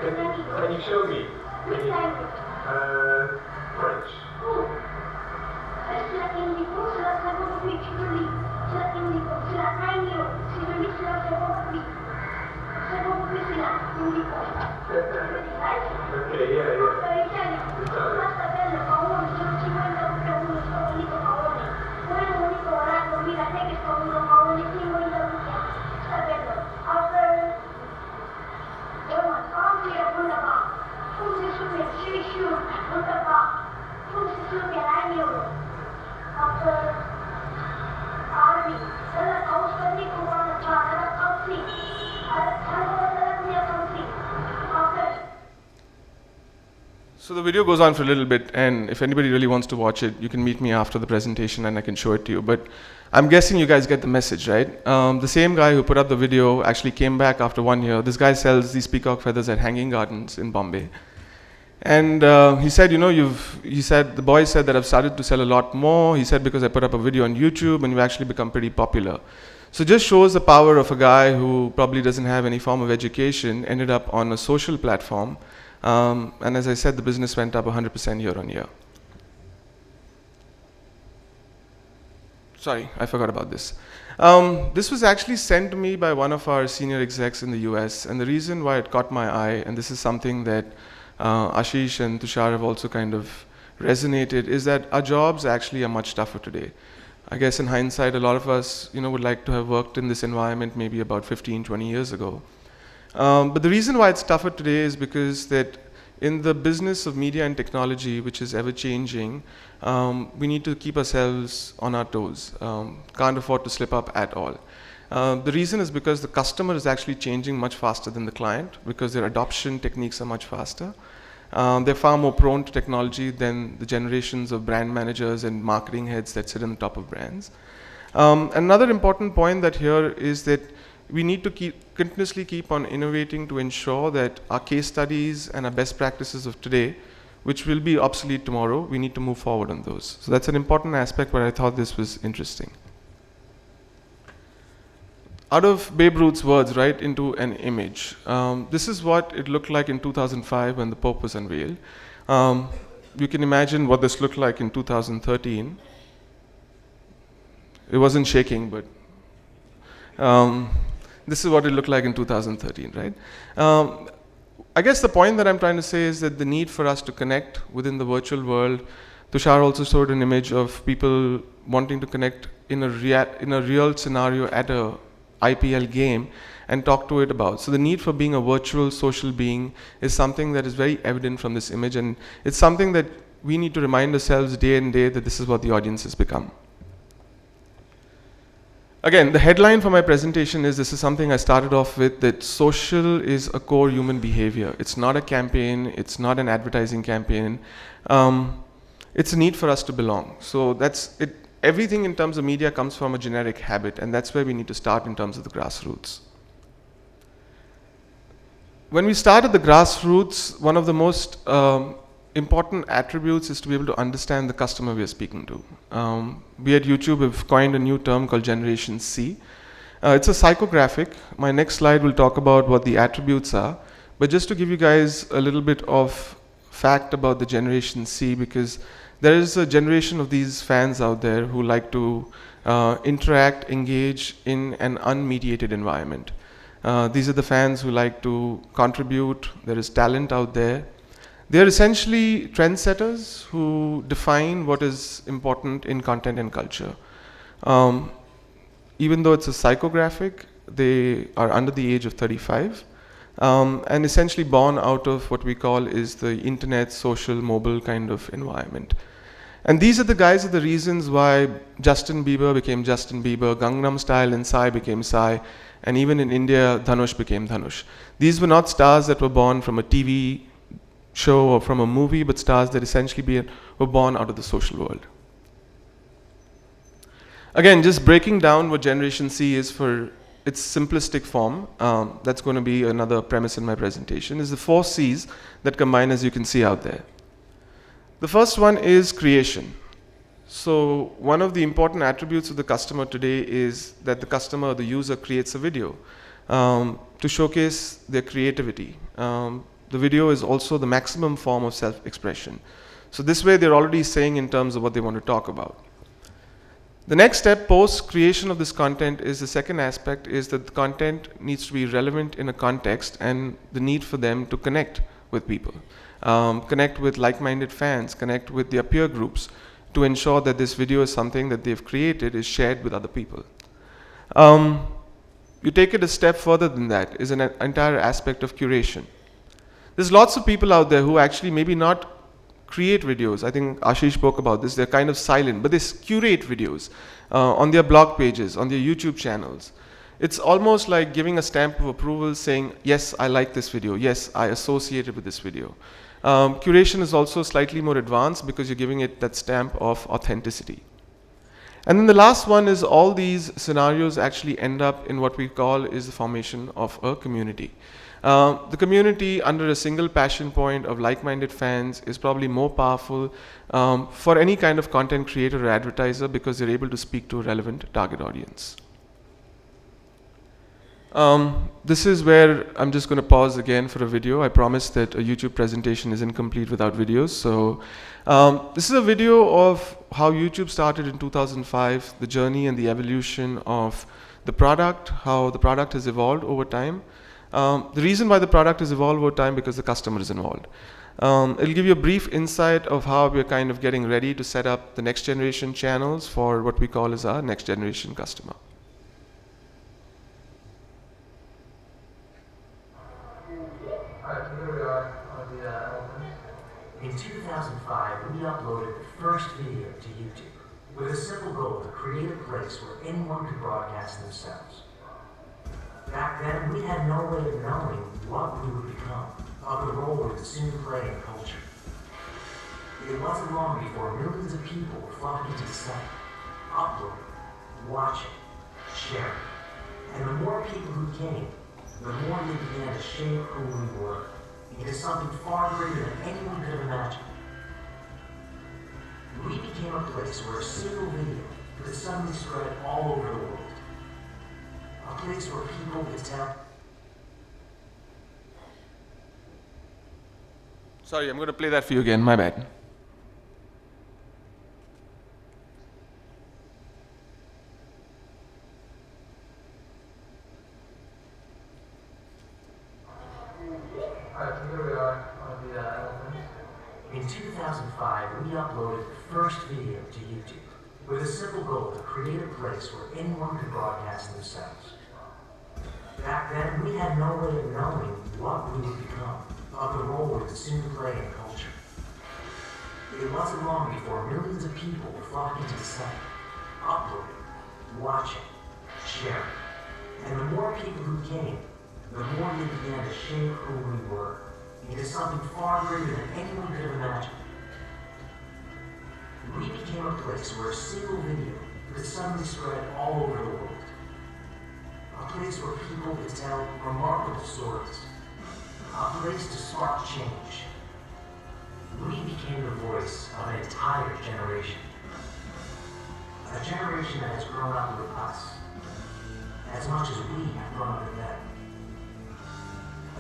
Can you show me? Which language? French. Oh. Sila indico, sila sagopi, chuli. Sila indico, sila kainyo, sila sila sagopi. Sagopi sila indico. Right? Okay, yeah. Italiano. Basta bello, paolo, sono 50 per uno, sono unico paolo. Poi un unico orato, mira, te che sono uno paolo, primo in la vita. Sta bello. After wunderbar. 50 年继续 wunderbar. 50年来有 after army 他的高分的国王的他的高兴他的那高兴 after So the video goes on for a little bit, and if anybody really wants to watch it, you can meet me after the presentation and I can show it to you. But I'm guessing you guys get the message, right? The same guy who put up the video actually came back after 1 year. This guy sells these peacock feathers at Hanging Gardens in Bombay. And he said, you know, the boy said that I've started to sell a lot more. He said because I put up a video on YouTube and you've actually become pretty popular. So it just shows the power of a guy who probably doesn't have any form of education, ended up on a social platform. And as I said, the business went up 100% year on year. Sorry, I forgot about this. This was actually sent to me by one of our senior execs in the US, and the reason why it caught my eye, and this is something that Ashish and Tushar have also kind of resonated, is that our jobs actually are much tougher today. I guess in hindsight, a lot of us, would like to have worked in this environment maybe about 15, 20 years ago. But the reason why it's tougher today is because that in the business of media and technology, which is ever changing, we need to keep ourselves on our toes. Can't afford to slip up at all. The reason is because the customer is actually changing much faster than the client, because their adoption techniques are much faster. They're far more prone to technology than the generations of brand managers and marketing heads that sit on the top of brands. Another important point that here is that we need to continuously keep on innovating to ensure that our case studies and our best practices of today, which will be obsolete tomorrow, we need to move forward on those. So that's an important aspect where I thought this was interesting. Out of Babe Ruth's words, right, into an image. This is what it looked like in 2005 when the Pope was unveiled. You can imagine what this looked like in 2013. It wasn't shaking, but this is what it looked like in 2013, right? I guess the point that I'm trying to say is that the need for us to connect within the virtual world. Tushar also showed an image of people wanting to connect in a real scenario at a IPL game and talk to it about. So the need for being a virtual social being is something that is very evident from this image, and it's something that we need to remind ourselves day and day that this is what the audience has become. Again, the headline for my presentation is, this is something I started off with, that social is a core human behavior. It's not a campaign, it's not an advertising campaign. It's a need for us to belong. So that's it. Everything in terms of media comes from a generic habit, and that's where we need to start in terms of the grassroots. When we start at the grassroots, one of the most important attributes is to be able to understand the customer we are speaking to. We at YouTube have coined a new term called Generation C. It's a psychographic. My next slide will talk about what the attributes are. But just to give you guys a little bit of fact about the Generation C, because there is a generation of these fans out there who like to interact, engage in an unmediated environment. These are the fans who like to contribute. There is talent out there. They are essentially trendsetters who define what is important in content and culture. Even though it's a psychographic, they are under the age of 35 and essentially born out of what we call is the internet, social, mobile kind of environment. And these are the guys are the reasons why Justin Bieber became Justin Bieber, Gangnam Style and Psy became Psy, and even in India, Dhanush became Dhanush. These were not stars that were born from a TV show or from a movie, but stars that essentially were born out of the social world. Again, just breaking down what Generation C is for its simplistic form, that's going to be another premise in my presentation, is the 4 C's that combine, as you can see out there. The first one is creation. So one of the important attributes of the customer today is that the customer or the user creates a video to showcase their creativity. The video is also the maximum form of self-expression. So this way they're already saying in terms of what they want to talk about. The next step post creation of this content is the second aspect, is that the content needs to be relevant in a context and the need for them to connect with people. Connect with like-minded fans, connect with their peer groups to ensure that this video is something that they've created is shared with other people. You take it a step further than that, is an entire aspect of curation. There's lots of people out there who actually maybe not create videos. I think Ashish spoke about this. They're kind of silent, but they curate videos on their blog pages, on their YouTube channels. It's almost like giving a stamp of approval saying, yes, I like this video. Yes, I associated with this video. Curation is also slightly more advanced because you're giving it that stamp of authenticity. And then the last one is all these scenarios actually end up in what we call is the formation of a community. The community under a single passion point of like-minded fans is probably more powerful for any kind of content creator or advertiser because they're able to speak to a relevant target audience. This is where I'm just going to pause again for a video. I promise that a YouTube presentation is incomplete without videos. So this is a video of how YouTube started in 2005, the journey and the evolution of the product, how the product has evolved over time. The reason why the product has evolved over time because the customer is involved. It'll give you a brief insight of how we're kind of getting ready to set up the next generation channels for what we call as our next generation customer. Alright, so here we are on the elephant. In 2005, we uploaded the first video to YouTube with a simple goal to create a place where anyone could broadcast themselves. Back then, we had no way of knowing what we would become, or the role we would soon play in culture. It wasn't long before millions of people were flocking to the site, uploading, watching, sharing. And the more people who came, the more they began to shape who we were into something far greater than anyone could have imagined. We became a place where a single video could suddenly spread all over the world. A place where people could tell. Sorry, I'm going to play that for you again, my bad. Alright, so here we are on the elephant. In 2005, we uploaded the first video to YouTube with a simple goal to create a place where anyone could broadcast themselves. Back then, we had no way of knowing what we would become, or the role we would soon play in culture. It wasn't long before millions of people were flocking to the site, uploading, watching, sharing. And the more people who came, the more they began to shape who we were into something far greater than anyone could have imagined. We became a place where a single video could suddenly spread all over the world. A place where people could tell remarkable stories. A place to spark change. We became the voice of an entire generation. A generation that has grown up with us as much as we have grown up with them.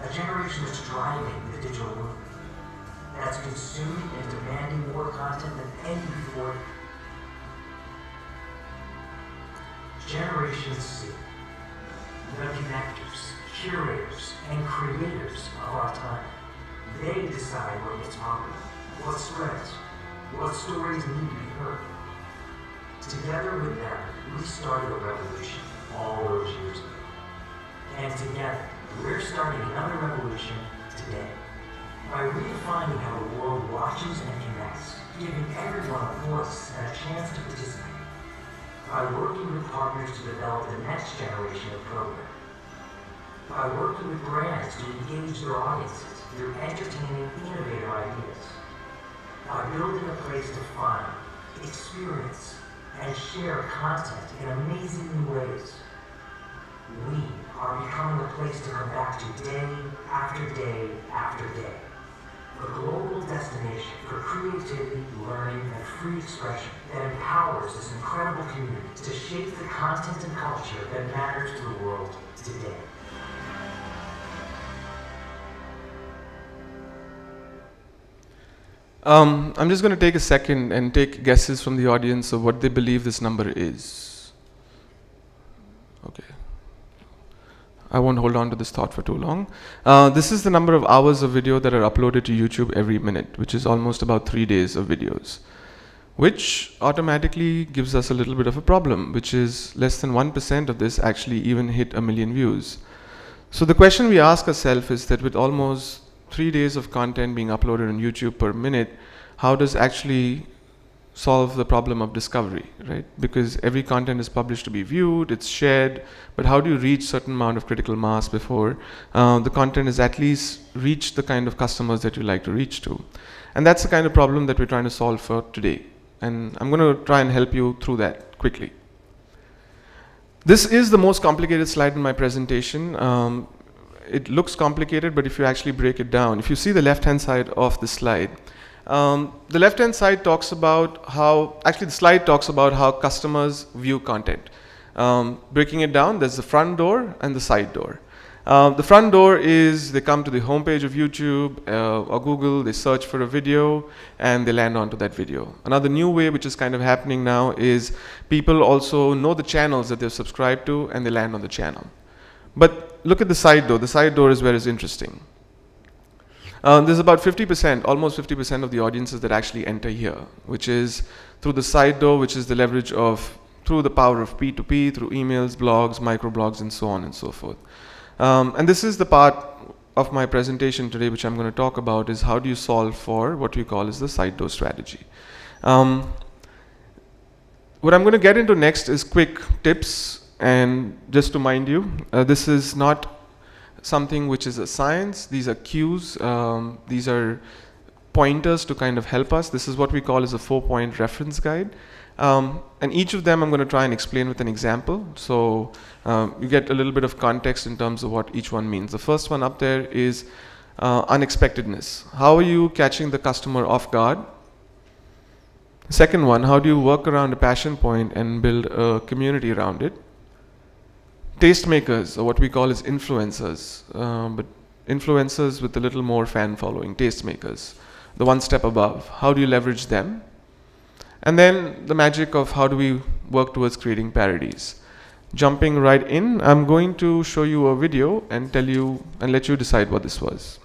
A generation that's driving the digital movement, that's consuming and demanding more content than any before. Generation C, the connectors, curators, and creators of our time. They decide what gets popular, what spreads, what stories need to be heard. Together with them, we started a revolution all those years ago. And together, we're starting another revolution today. By redefining how the world watches and connects, giving everyone a voice and a chance to participate. By working with partners to develop the next generation of programming. By working with brands to engage their audiences through entertaining, innovative ideas. By building a place to find, experience, and share content in amazing new ways. We are becoming a place to come back to day after day after day. A global destination for creativity, learning, and free expression that empowers this incredible community to shape the content and culture that matters to the world today. I'm just going to take a second and take guesses from the audience of what they believe this number is. Okay. I won't hold on to this thought for too long. This is the number of hours of video that are uploaded to YouTube every minute, which is almost about 3 days of videos, which automatically gives us a little bit of a problem, which is less than 1% of this actually even hit 1 million views. So the question we ask ourselves is that with almost 3 days of content being uploaded on YouTube per minute, how does actually solve the problem of discovery, right? Because every content is published to be viewed, it's shared, but how do you reach certain amount of critical mass before the content is at least reach the kind of customers that you like to reach to? And that's the kind of problem that we're trying to solve for today. And I'm going to try and help you through that quickly. This is the most complicated slide in my presentation. It looks complicated, but if you actually break it down, if you see the left-hand side of the slide, the left-hand side talks about how, actually the slide talks about how customers view content. Breaking it down, there's the front door and the side door. The front door is they come to the homepage of YouTube or Google, they search for a video, and they land onto that video. Another new way which is kind of happening now is people also know the channels that they've subscribed to, and they land on the channel. But look at the side door. The side door is where it's interesting. There's about 50%, almost 50% of the audiences that actually enter here, which is through the side door, which is the leverage of, through the power of P2P, through emails, blogs, microblogs, and so on and so forth. And this is the part of my presentation today, which I'm going to talk about, is how do you solve for what we call as the side door strategy. What I'm going to get into next is quick tips, and just to mind you, this is not something which is a science. These are cues. These are pointers to kind of help us. This is what we call as a 4-point reference guide. And each of them I'm going to try and explain with an example. So you get a little bit of context in terms of what each one means. The first one up there is unexpectedness. How are you catching the customer off guard? Second one, how do you work around a passion point and build a community around it? Tastemakers, or what we call as influencers, but influencers with a little more fan following, tastemakers, the one step above. How do you leverage them? And then the magic of how do we work towards creating parodies. Jumping right in, I'm going to show you a video and tell you and let you decide what this was.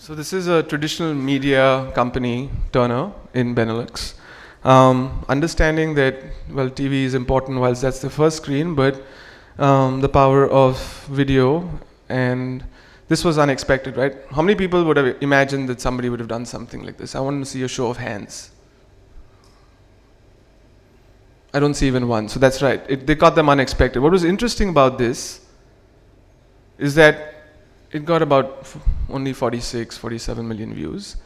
So this is a traditional media company, Turner, in Benelux. Understanding that, well, TV is important whilst that's the first screen, but the power of video, and this was unexpected, right? How many people would have imagined that somebody would have done something like this? I want to see a show of hands. I don't see even one, so that's right. They caught them unexpected. What was interesting about this is that it got about only 46, 47 million views.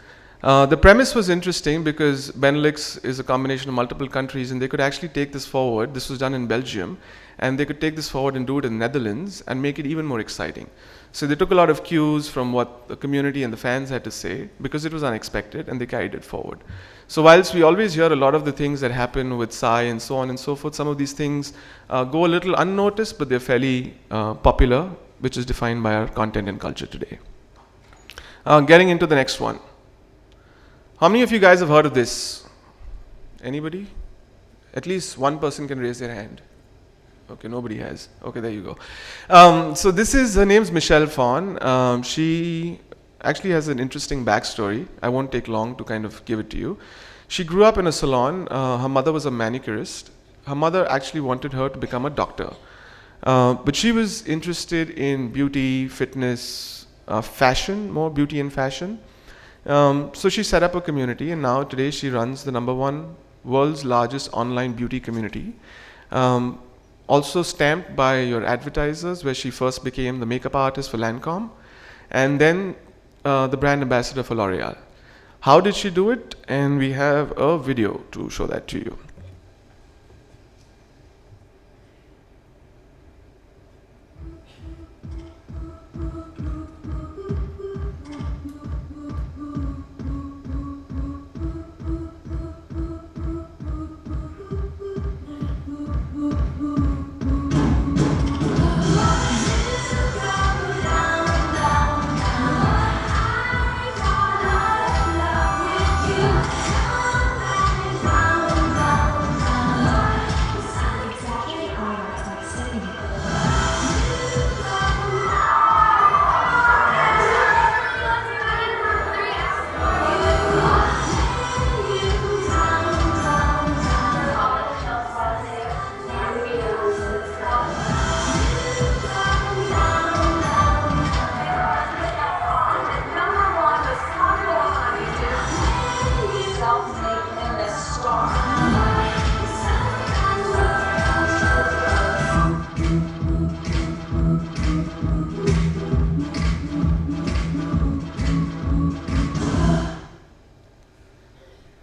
The premise was interesting because Benelux is a combination of multiple countries, and they could actually take this forward. This was done in Belgium, and they could take this forward and do it in the Netherlands and make it even more exciting. So they took a lot of cues from what the community and the fans had to say because it was unexpected, and they carried it forward. So whilst we always hear a lot of the things that happen with Psy and so on and so forth, some of these things go a little unnoticed, but they're fairly popular, which is defined by our content and culture today. Getting into the next one. How many of you guys have heard of this? Anybody? At least one person can raise their hand. Okay, nobody has. Okay, there you go. So this is, her name's Michelle Fawn. She actually has an interesting backstory. I won't take long to kind of give it to you. She grew up in a salon. Her mother was a manicurist. Her mother actually wanted her to become a doctor. But she was interested in beauty, fitness, fashion, more beauty and fashion. So she set up a community, and now today she runs the #1 world's largest online beauty community. Also stamped by your advertisers, where she first became the makeup artist for Lancome, and then the brand ambassador for L'Oreal. How did she do it? And we have a video to show that to you.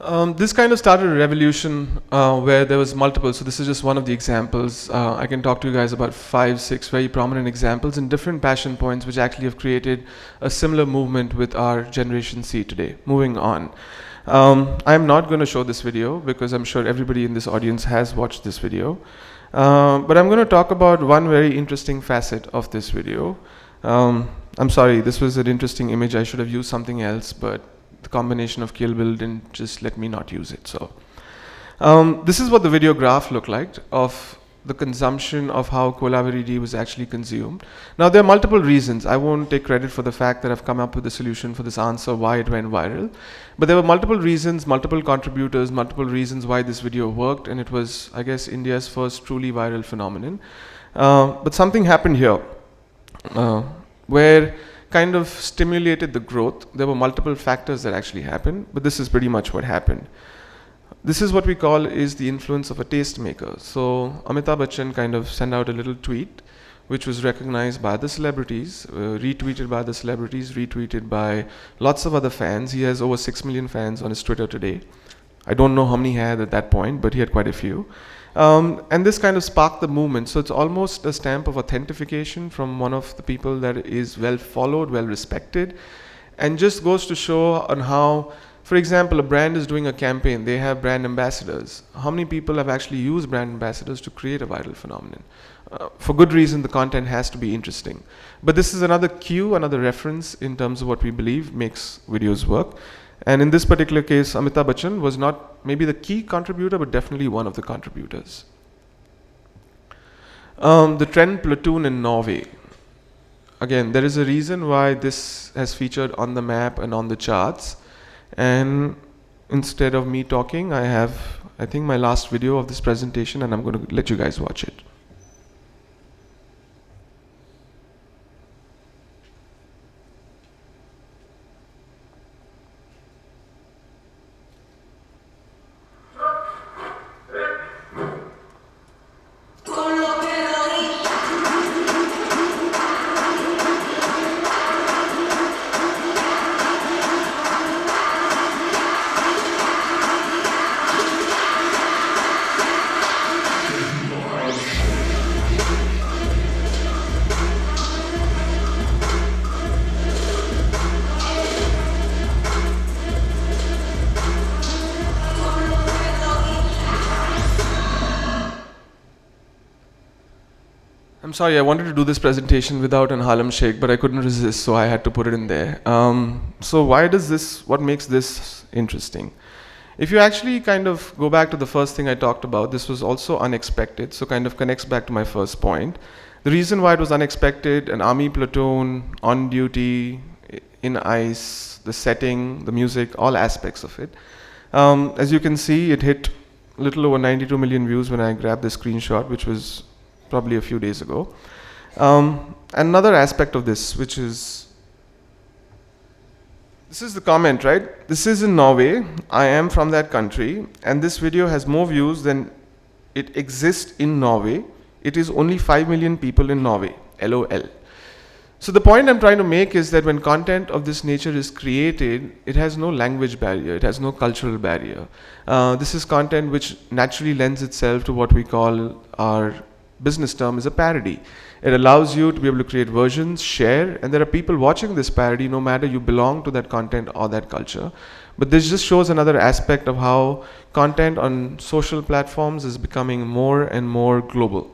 This kind of started a revolution where there was multiple. So this is just one of the examples. I can talk to you guys about 5, 6 very prominent examples in different passion points which actually have created a similar movement with our Generation C today. Moving on. I'm not going to show this video because I'm sure everybody in this audience has watched this video. But I'm going to talk about one very interesting facet of this video. I'm sorry, this was an interesting image. I should have used something else, but the combination of Kill Bill didn't just let me not use it. So this is what the video graph looked like of the consumption of how Colaveri D was actually consumed. Now there are multiple reasons. I won't take credit for the fact that I've come up with a solution for this answer, why it went viral. But there were multiple reasons, multiple contributors, multiple reasons why this video worked, and it was, I guess, India's first truly viral phenomenon. But something happened here where kind of stimulated the growth. There were multiple factors that actually happened, but this is pretty much what happened. This is what we call is the influence of a tastemaker. So Amitabh Bachchan kind of sent out a little tweet which was recognized by the celebrities, retweeted by the celebrities, retweeted by lots of other fans. He has over 6 million fans on his Twitter today. I don't know how many he had at that point, but he had quite a few. And this kind of sparked the movement. So it's almost a stamp of authentication from one of the people that is well followed, well respected, and just goes to show on how, for example, a brand is doing a campaign, they have brand ambassadors. How many people have actually used brand ambassadors to create a viral phenomenon? For good reason, the content has to be interesting. But this is another cue, another reference in terms of what we believe makes videos work. And in this particular case, Amitabh Bachchan was not maybe the key contributor, but definitely one of the contributors. The trend platoon in Norway. Again, there is a reason why this has featured on the map and on the charts. And instead of me talking, I have, I think, my last video of this presentation, and I'm going to let you guys watch it. I'm sorry, I wanted to do this presentation without an Harlem Shake, but I couldn't resist, so I had to put it in there. So why does this, what makes this interesting? If you actually kind of go back to the first thing I talked about, this was also unexpected, so kind of connects back to my first point. The reason why it was unexpected, an army platoon, on duty, in ice, the setting, the music, all aspects of it. As you can see, it hit a little over 92 million views when I grabbed the screenshot, which was probably a few days ago. Another aspect of this, which is, this is the comment, right? This is in Norway. I am from that country, and this video has more views than it exists in Norway. It is only 5 million people in Norway, LOL. So the point I'm trying to make is that when content of this nature is created, it has no language barrier, it has no cultural barrier. This is content which naturally lends itself to what we call our business term is a parody. It allows you to be able to create versions, share, and there are people watching this parody no matter you belong to that content or that culture. But this just shows another aspect of how content on social platforms is becoming more and more global.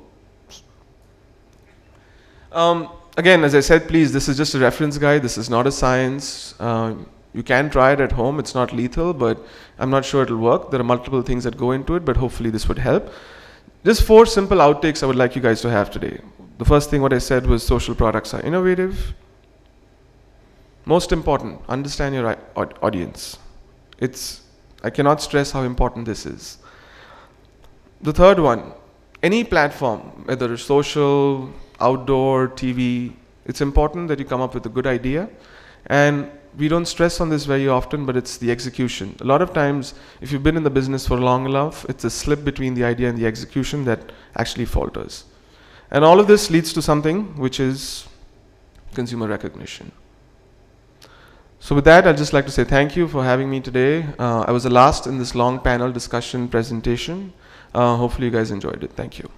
Again, as I said, please, this is just a reference guide. This is not a science. You can try it at home. It's not lethal, but I'm not sure it'll work. There are multiple things that go into it, but hopefully this would help. Just 4 simple outtakes I would like you guys to have today. The first thing what I said was social products are innovative. Most important, understand your audience. I cannot stress how important this is. The third one, any platform, whether it's social, outdoor, TV, it's important that you come up with a good idea. And we don't stress on this very often, but it's the execution. A lot of times, if you've been in the business for long enough, it's a slip between the idea and the execution that actually falters. And all of this leads to something which is consumer recognition. So with that, I'd just like to say thank you for having me today. I was the last in this long panel discussion presentation. Hopefully you guys enjoyed it. Thank you.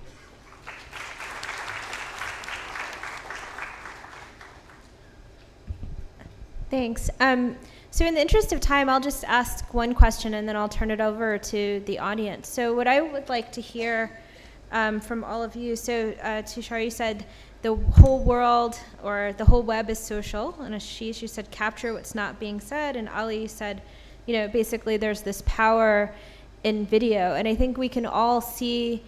Thanks. So in the interest of time, I'll just ask one question and then I'll turn it over to the audience. So what I would like to hear from all of you, so Tushar, you said the whole world or the whole web is social, and Ashish, you said capture what's not being said, and Ali said, you know, basically there's this power in video, and I think we can all see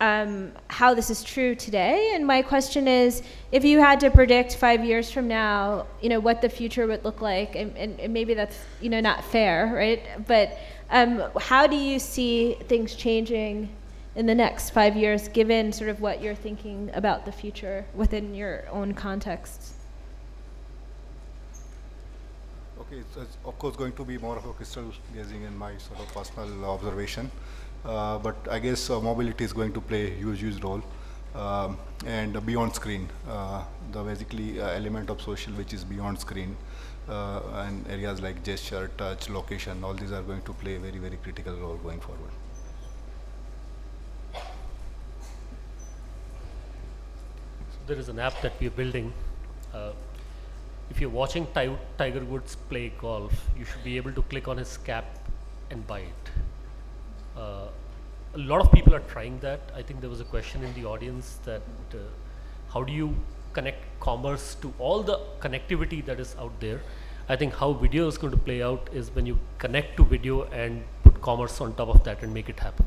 how this is true today. And my question is, if you had to predict 5 years from now, you know, what the future would look like, and maybe that's, you know, not fair, right? But how do you see things changing in the next 5 years, given sort of what you're thinking about the future within your own context? Okay, so it's of course going to be more of a crystal gazing in my sort of personal observation. But I guess mobility is going to play a huge role. And beyond screen, the basically element of social which is beyond screen, and areas like gesture, touch, location, all these are going to play a very critical role going forward. There is an app that we are building. If you're watching Tiger Woods play golf, you should be able to click on his cap and buy it. A lot of people are trying that. I think there was a question in the audience that how do you connect commerce to all the connectivity that is out there? I think how video is going to play out is when you connect to video and put commerce on top of that and make it happen.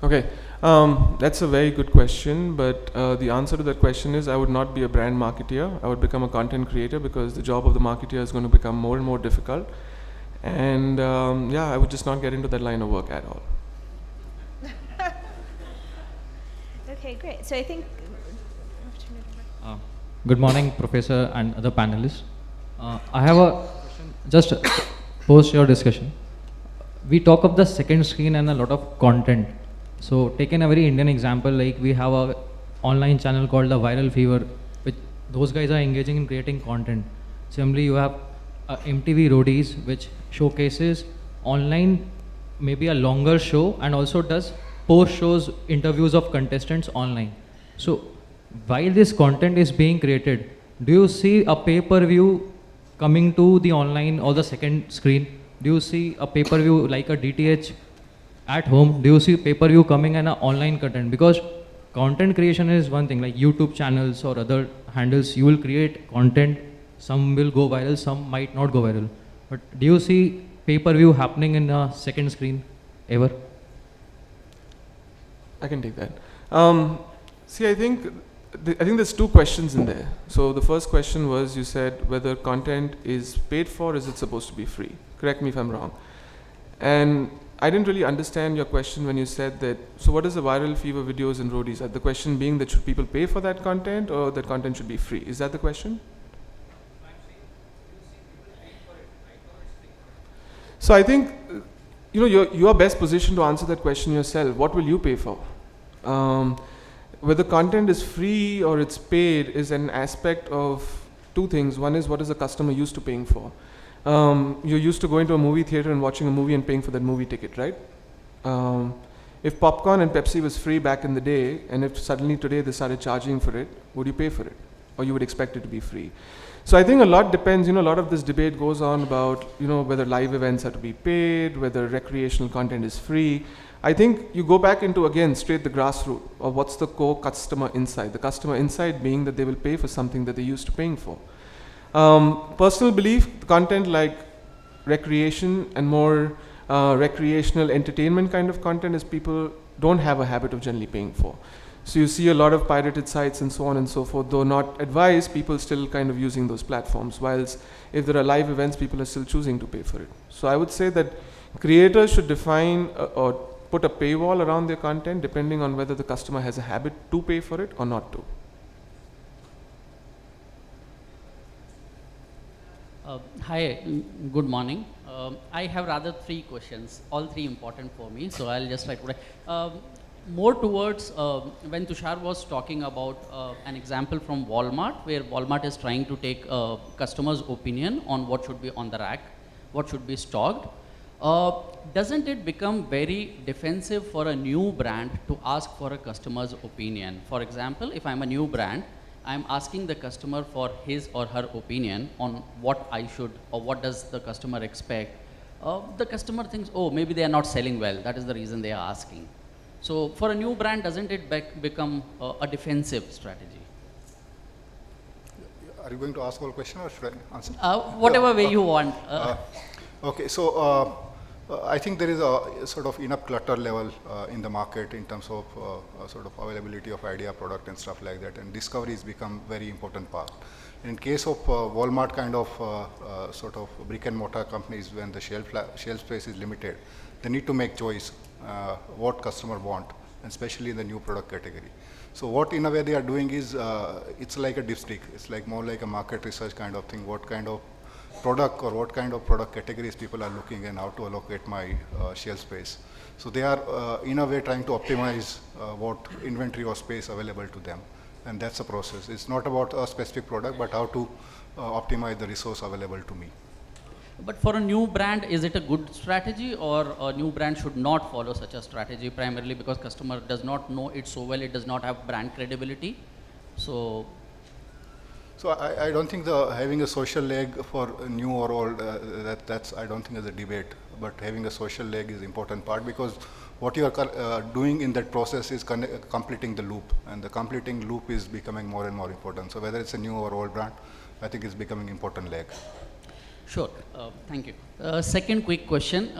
Okay, that's a very good question, but the answer to that question is I would not be a brand marketeer. I would become a content creator, because the job of the marketeer is going to become more and more difficult. And yeah, I would just not get into that line of work at all. Okay, great. So I think. Good morning, Professor and other panelists. I have a question, just post your discussion. We talk of the second screen and a lot of content. So taking a very Indian example, like we have a online channel called the Viral Fever, which those guys are engaging in creating content. Similarly, you have MTV Roadies, which showcases online maybe a longer show and also does post shows interviews of contestants online. So while this content is being created, do you see a pay-per-view coming to the online or the second screen? Do you see a pay-per-view like a DTH at home? Do you see pay-per-view coming in an online content? Because content creation is one thing, like YouTube channels or other handles, you will create content, some will go viral, some might not go viral. But do you see pay-per-view happening in a second screen ever? I can take that. See, I think there's two questions in there. So the first question was, you said whether content is paid for, or is it supposed to be free? Correct me if I'm wrong. And I didn't really understand your question when you said that, so what is the Viral Fever videos and roadies? The question being that should people pay for that content, or that content should be free? Is that the question? So I think, you know, you're best positioned to answer that question yourself. What will you pay for? Whether content is free or it's paid is an aspect of two things. One is, what is the customer used to paying for? You're used to going to a movie theater and watching a movie and paying for that movie ticket, right? If popcorn and Pepsi was free back in the day, and if suddenly today they started charging for it, would you pay for it? Or you would expect it to be free? So I think a lot depends, you know, a lot of this debate goes on about, you know, whether live events are to be paid, whether recreational content is free. I think you go back into, again, straight the grassroots, or what's the core customer insight? The customer insight being that they will pay for something that they're used to paying for. Personal belief, content like recreation and more recreational entertainment kind of content is people don't have a habit of generally paying for. So you see a lot of pirated sites and so on and so forth, though not advised, people still kind of using those platforms, whilst if there are live events, people are still choosing to pay for it. So I would say that creators should define or put a paywall around their content depending on whether the customer has a habit to pay for it or not to. Hi, good morning. I have rather three questions, all three important for me, so I'll just try to. more towards when Tushar was talking about an example from Walmart, where Walmart is trying to take customers' opinion on what should be on the rack, what should be stocked. Doesn't it become very defensive for a new brand to ask for a customer's opinion? For example, if I'm a new brand, I'm asking the customer for his or her opinion on what I should or what does the customer expect. The customer thinks, oh, maybe they are not selling well. That is the reason they are asking. So for a new brand, doesn't it become a defensive strategy? Are you going to ask all question or should I answer? Whatever way you want. Okay, so I think there is a sort of enough clutter level in the market in terms of sort of availability of idea, product and stuff like that, and discovery has become very important part. In case of Walmart kind of sort of brick and mortar companies, when the shelf space is limited, they need to make choice what customer want, and especially in the new product category. So what in a way they are doing is, it's like a dipstick. It's like more like a market research kind of thing. What kind of product or what kind of product categories people are looking and how to allocate my shelf space. So they are in a way trying to optimize what inventory or space available to them. And that's the process. It's not about a specific product, but how to optimize the resource available to me. But for a new brand, is it a good strategy, or a new brand should not follow such a strategy, primarily because customer does not know it so well, it does not have brand credibility? So I don't think having a social leg for new or old, that's I don't think is a debate, but having a social leg is important part, because what you are doing in that process is completing the loop, and the completing loop is becoming more and more important. So whether it's a new or old brand, I think it's becoming important leg. Sure, thank you. Second quick question.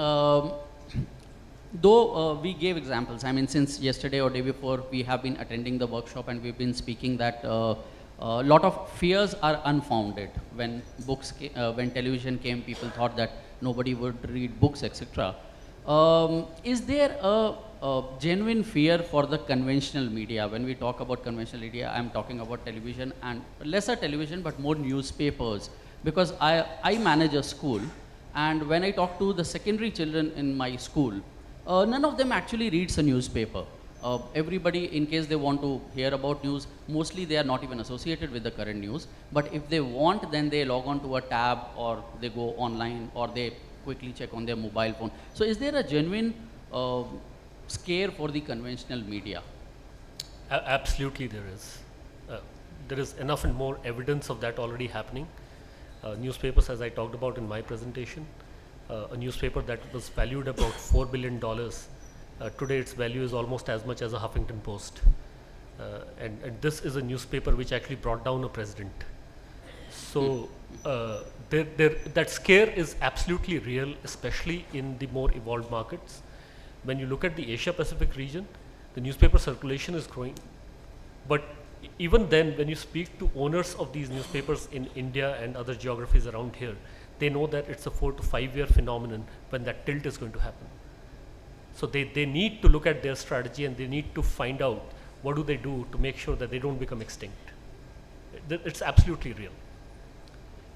Though we gave examples, I mean, since yesterday or day before, we have been attending the workshop and we've been speaking that a lot of fears are unfounded. When books, when television came, people thought that nobody would read books, etc. Is there a genuine fear for the conventional media? When we talk about conventional media, I'm talking about television, and lesser television, but more newspapers. Because I manage a school, and when I talk to the secondary children in my school, none of them actually reads a newspaper. Everybody, in case they want to hear about news, mostly they are not even associated with the current news. But if they want, then they log on to a tab, or they go online, or they quickly check on their mobile phone. So is there a genuine scare for the conventional media? Absolutely there is. There is enough and more evidence of that already happening. Newspapers, as I talked about in my presentation, a newspaper that was valued about $4 billion, today its value is almost as much as a Huffington Post. And this is a newspaper which actually brought down a president. So that scare is absolutely real, especially in the more evolved markets. When you look at the Asia Pacific region, the newspaper circulation is growing. But even then, when you speak to owners of these newspapers in India and other geographies around here, they know that it's a 4 to 5 year phenomenon when that tilt is going to happen. So they need to look at their strategy, and they need to find out what do they do to make sure that they don't become extinct. It's absolutely real.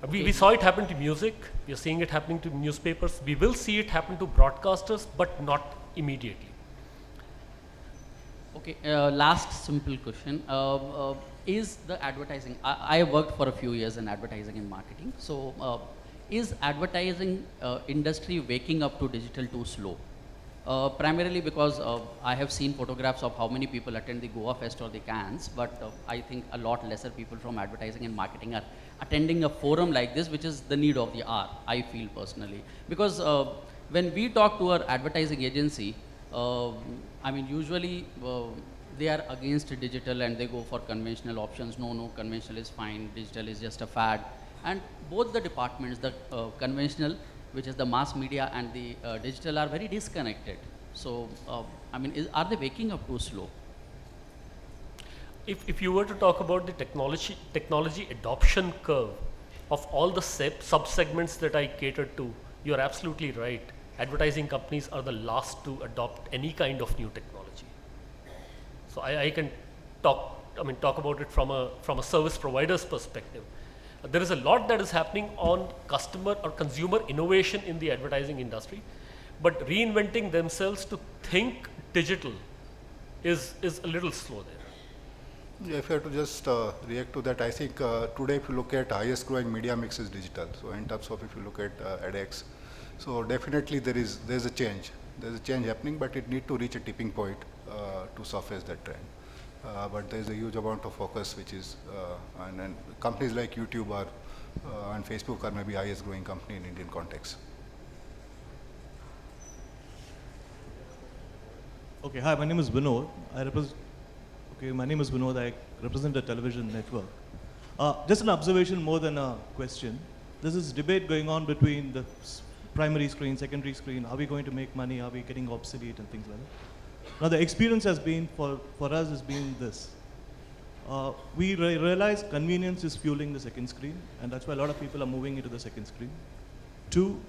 Okay. We saw it happen to music, we are seeing it happening to newspapers, we will see it happen to broadcasters, but not immediately. Okay, last simple question. Is the advertising, I worked for a few years in advertising and marketing, so is advertising industry waking up to digital too slow? Primarily because I have seen photographs of how many people attend the Goa Fest or the Cannes, but I think a lot lesser people from advertising and marketing are attending a forum like this, which is the need of the hour, I feel personally. Because when we talk to our advertising agency, I mean, usually they are against digital and they go for conventional options. No, conventional is fine, digital is just a fad. And both the departments, the conventional, which is the mass media, and the digital, are very disconnected. So, I mean, are they waking up too slow? If you were to talk about the technology adoption curve of all the sub-segments that I catered to, you're absolutely right. Advertising companies are the last to adopt any kind of new technology. So I can talk about it from a service provider's perspective. There is a lot that is happening on customer or consumer innovation in the advertising industry, but reinventing themselves to think digital is a little slow there. Yeah, if I have to just react to that, I think today if you look at highest growing media mix is digital. So in terms of if you look at edX, so definitely there's a change. There's a change happening, but it need to reach a tipping point to surface that trend. But there's a huge amount of focus which is, and companies like YouTube are, and Facebook are maybe highest growing company in Indian context. Okay, hi, my name is Vinod. My name is Vinod. I represent a television network. Just an observation more than a question. There's this debate going on between the primary screen, secondary screen. Are we going to make money? Are we getting obsolete and things like that? Now, the experience has been, for us, has been this. We realize convenience is fueling the second screen, and that's why a lot of people are moving into the second screen. Two,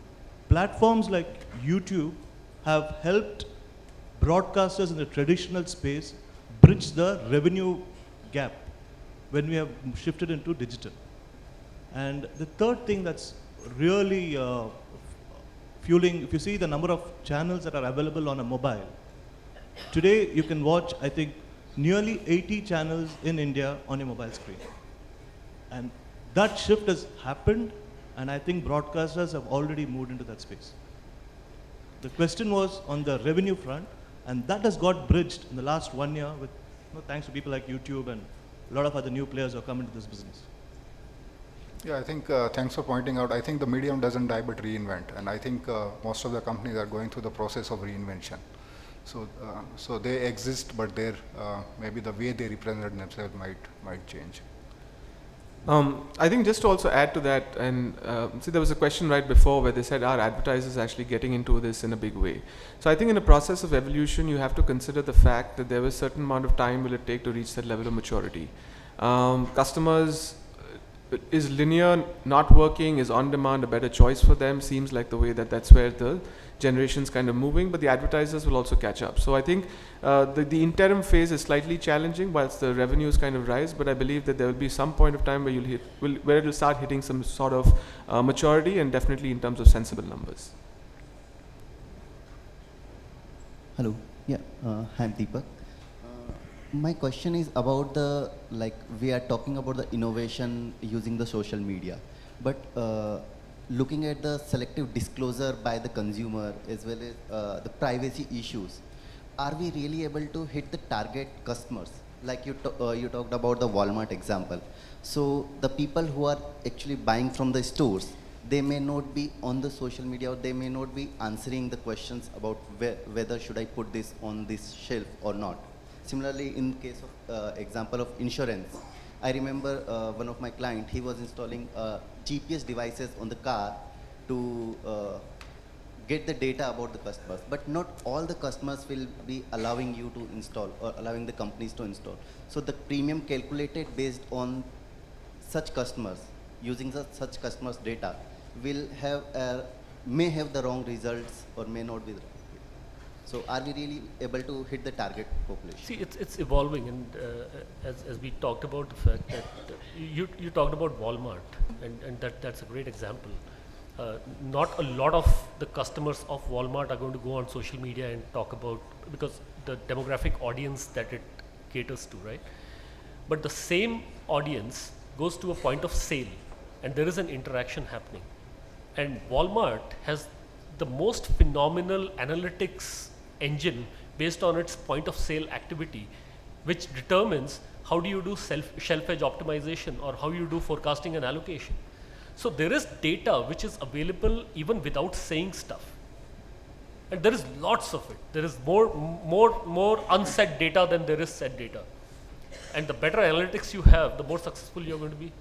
platforms like YouTube have helped broadcasters in the traditional space bridge the revenue gap when we have shifted into digital. And the third thing that's really fueling, if you see the number of channels that are available on a mobile, today you can watch, I think, nearly 80 channels in India on a mobile screen. And that shift has happened, and I think broadcasters have already moved into that space. The question was on the revenue front, and that has got bridged in the last 1 year with, thanks to people like YouTube and a lot of other new players who have come into this business. Yeah, I think, thanks for pointing out. I think the medium doesn't die but reinvent. And I think most of the companies are going through the process of reinvention. So they exist, but maybe the way they represent themselves might change. I think just to also add to that, and see, there was a question right before where they said, are advertisers actually getting into this in a big way? So I think in the process of evolution, you have to consider the fact that there was a certain amount of time will it take to reach that level of maturity. Customers, is linear not working? Is on demand a better choice for them? Seems like the way that's where the generation's kind of moving, but the advertisers will also catch up. So I think the interim phase is slightly challenging whilst the revenues kind of rise, but I believe that there will be some point of time where where it will start hitting some sort of maturity, and definitely in terms of sensible numbers. Hello, yeah, I'm Deepak. My question is about we are talking about the innovation using the social media, but looking at the selective disclosure by the consumer as well as the privacy issues, are we really able to hit the target customers? Like you talked about the Walmart example. So the people who are actually buying from the stores, they may not be on the social media, or they may not be answering the questions about whether should I put this on this shelf or not. Similarly, in case of example of insurance, I remember one of my clients, he was installing GPS devices on the car to get the data about the customers. But not all the customers will be allowing you to install or allowing the companies to install. So the premium calculated based on such customers, using such customers' data, will may have the wrong results or may not be the right. So are we really able to hit the target population? See, it's evolving, and as we talked about the fact that you talked about Walmart, and that's a great example. Not a lot of the customers of Walmart are going to go on social media and talk about, because the demographic audience that it caters to, right? But the same audience goes to a point of sale, and there is an interaction happening. And Walmart has the most phenomenal analytics engine based on its point of sale activity, which determines how do you do shelf edge optimization, or how you do forecasting and allocation. So there is data which is available even without saying stuff, and there is lots of it. There is more unsaid data than there is said data, and the better analytics you have, the more successful you're going to be.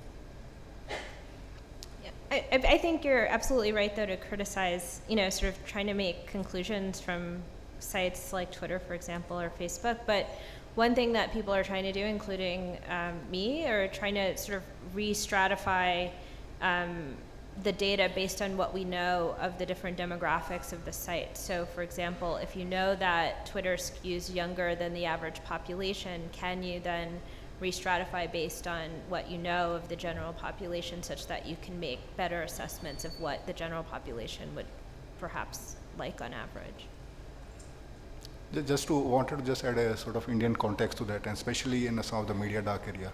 I think you're absolutely right, though, to criticize, sort of trying to make conclusions from sites like Twitter, for example, or Facebook. But one thing that people are trying to do, including me, are trying to sort of re-stratify the data based on what we know of the different demographics of the site. So, for example, if you know that Twitter skews younger than the average population, can you then re-stratify based on what you know of the general population, such that you can make better assessments of what the general population would perhaps like on average? Just to wanted to just add a sort of Indian context to that, and especially in some of the media dark area.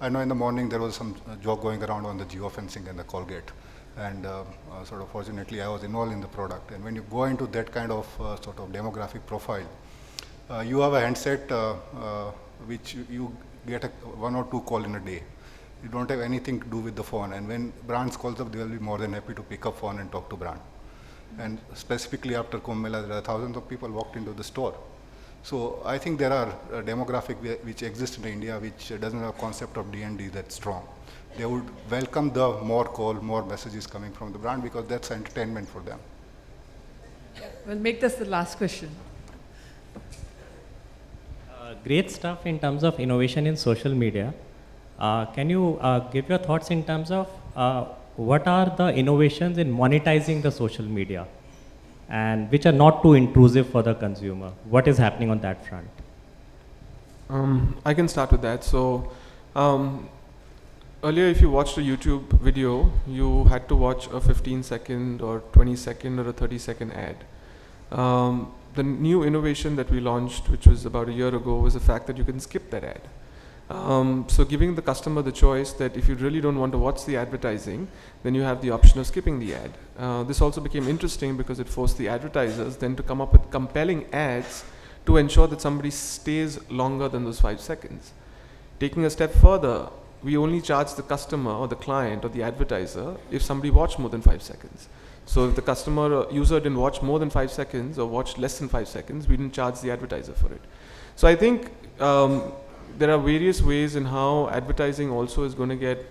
I know in the morning there was some joke going around on the geofencing and the Colgate, and sort of fortunately I was involved in the product. And when you go into that kind of sort of demographic profile, you have a handset which you get one or two call in a day. You don't have anything to do with the phone, and when brands calls up, they will be more than happy to pick up phone and talk to brand. And specifically after Kumbh Mela, there are thousands of people walked into the store. So I think there are demographic which exist in India which doesn't have a concept of D&D that's strong. They would welcome the more call, more messages coming from the brand because that's entertainment for them. We'll make this the last question. Great stuff in terms of innovation in social media. Can you give your thoughts in terms of what are the innovations in monetizing the social media and which are not too intrusive for the consumer? What is happening on that front? I can start with that. So earlier, if you watched a YouTube video, you had to watch a 15-second or 20-second or a 30-second ad. The new innovation that we launched, which was about a year ago, was the fact that you can skip that ad. So giving the customer the choice that if you really don't want to watch the advertising, then you have the option of skipping the ad. This also became interesting because it forced the advertisers then to come up with compelling ads to ensure that somebody stays longer than those 5 seconds. Taking a step further, we only charge the customer or the client or the advertiser if somebody watched more than 5 seconds. So if the customer or user didn't watch more than 5 seconds or watched less than 5 seconds, we didn't charge the advertiser for it. So I think there are various ways in how advertising also is going to get,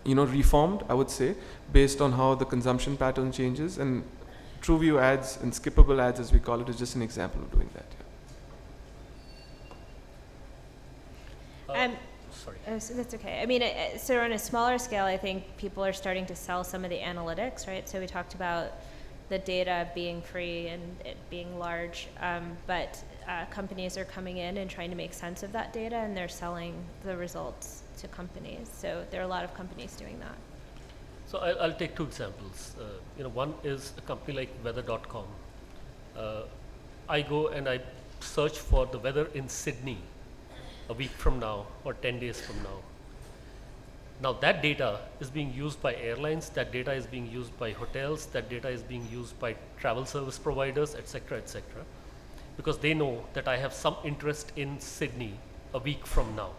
reformed, I would say, based on how the consumption pattern changes. And TrueView ads and skippable ads, as we call it, is just an example of doing that. Sorry. So that's okay. I mean, so on a smaller scale, I think people are starting to sell some of the analytics, right? So we talked about the data being free and it being large, but companies are coming in and trying to make sense of that data, and they're selling the results to companies. So there are a lot of companies doing that. So I'll take two examples. One is a company like weather.com. I go and I search for the weather in Sydney a week from now or 10 days from now. Now that data is being used by airlines, that data is being used by hotels, that data is being used by travel service providers, etc., because they know that I have some interest in Sydney a week from now,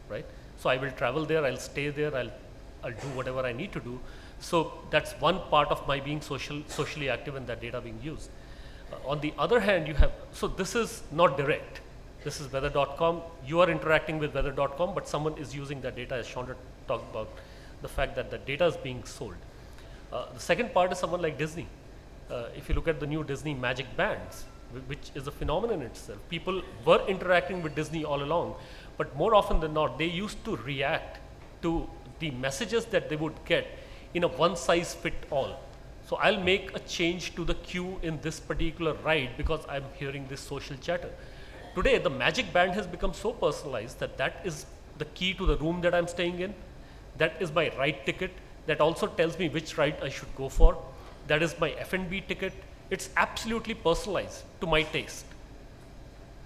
right? So I will travel there, I'll stay there, I'll do whatever I need to do. So that's one part of my being socially active and that data being used. On the other hand, you have, so this is not direct. This is weather.com. You are interacting with weather.com, but someone is using that data, as Chandra talked about, the fact that the data is being sold. The second part is someone like Disney. If you look at the new Disney Magic Bands, which is a phenomenon in itself. People were interacting with Disney all along, but more often than not, they used to react to the messages that they would get in a one-size-fit-all. So I'll make a change to the queue in this particular ride because I'm hearing this social chatter. Today, the Magic Band has become so personalized that that is the key to the room that I'm staying in. That is my ride ticket. That also tells me which ride I should go for. That is my F&B ticket. It's absolutely personalized to my taste.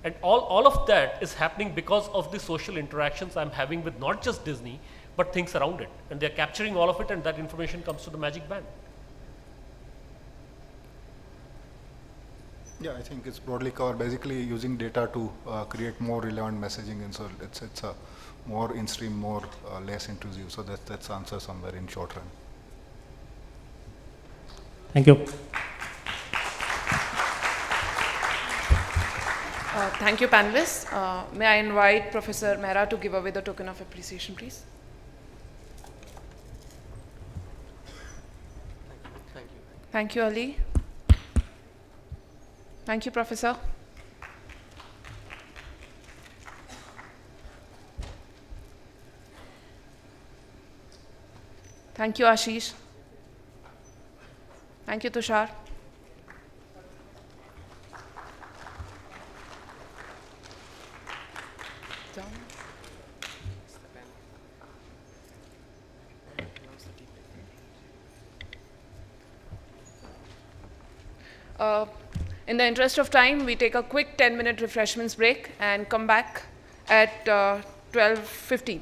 And all of that is happening because of the social interactions I'm having with not just Disney, but things around it. And they're capturing all of it, and that information comes to the Magic Band. Yeah, I think it's broadly covered, basically using data to create more relevant messaging, and so it's a more in-stream, more less intrusive. So that's the answer somewhere in short run. Thank you. Thank you, panelists. May I invite Professor Mehra to give away the token of appreciation, please? Thank you. Thank you, Ali. Thank you, Professor. Thank you, Ashish. Thank you, Tushar. In the interest of time, we take a quick 10-minute refreshments break and come back at 12:15.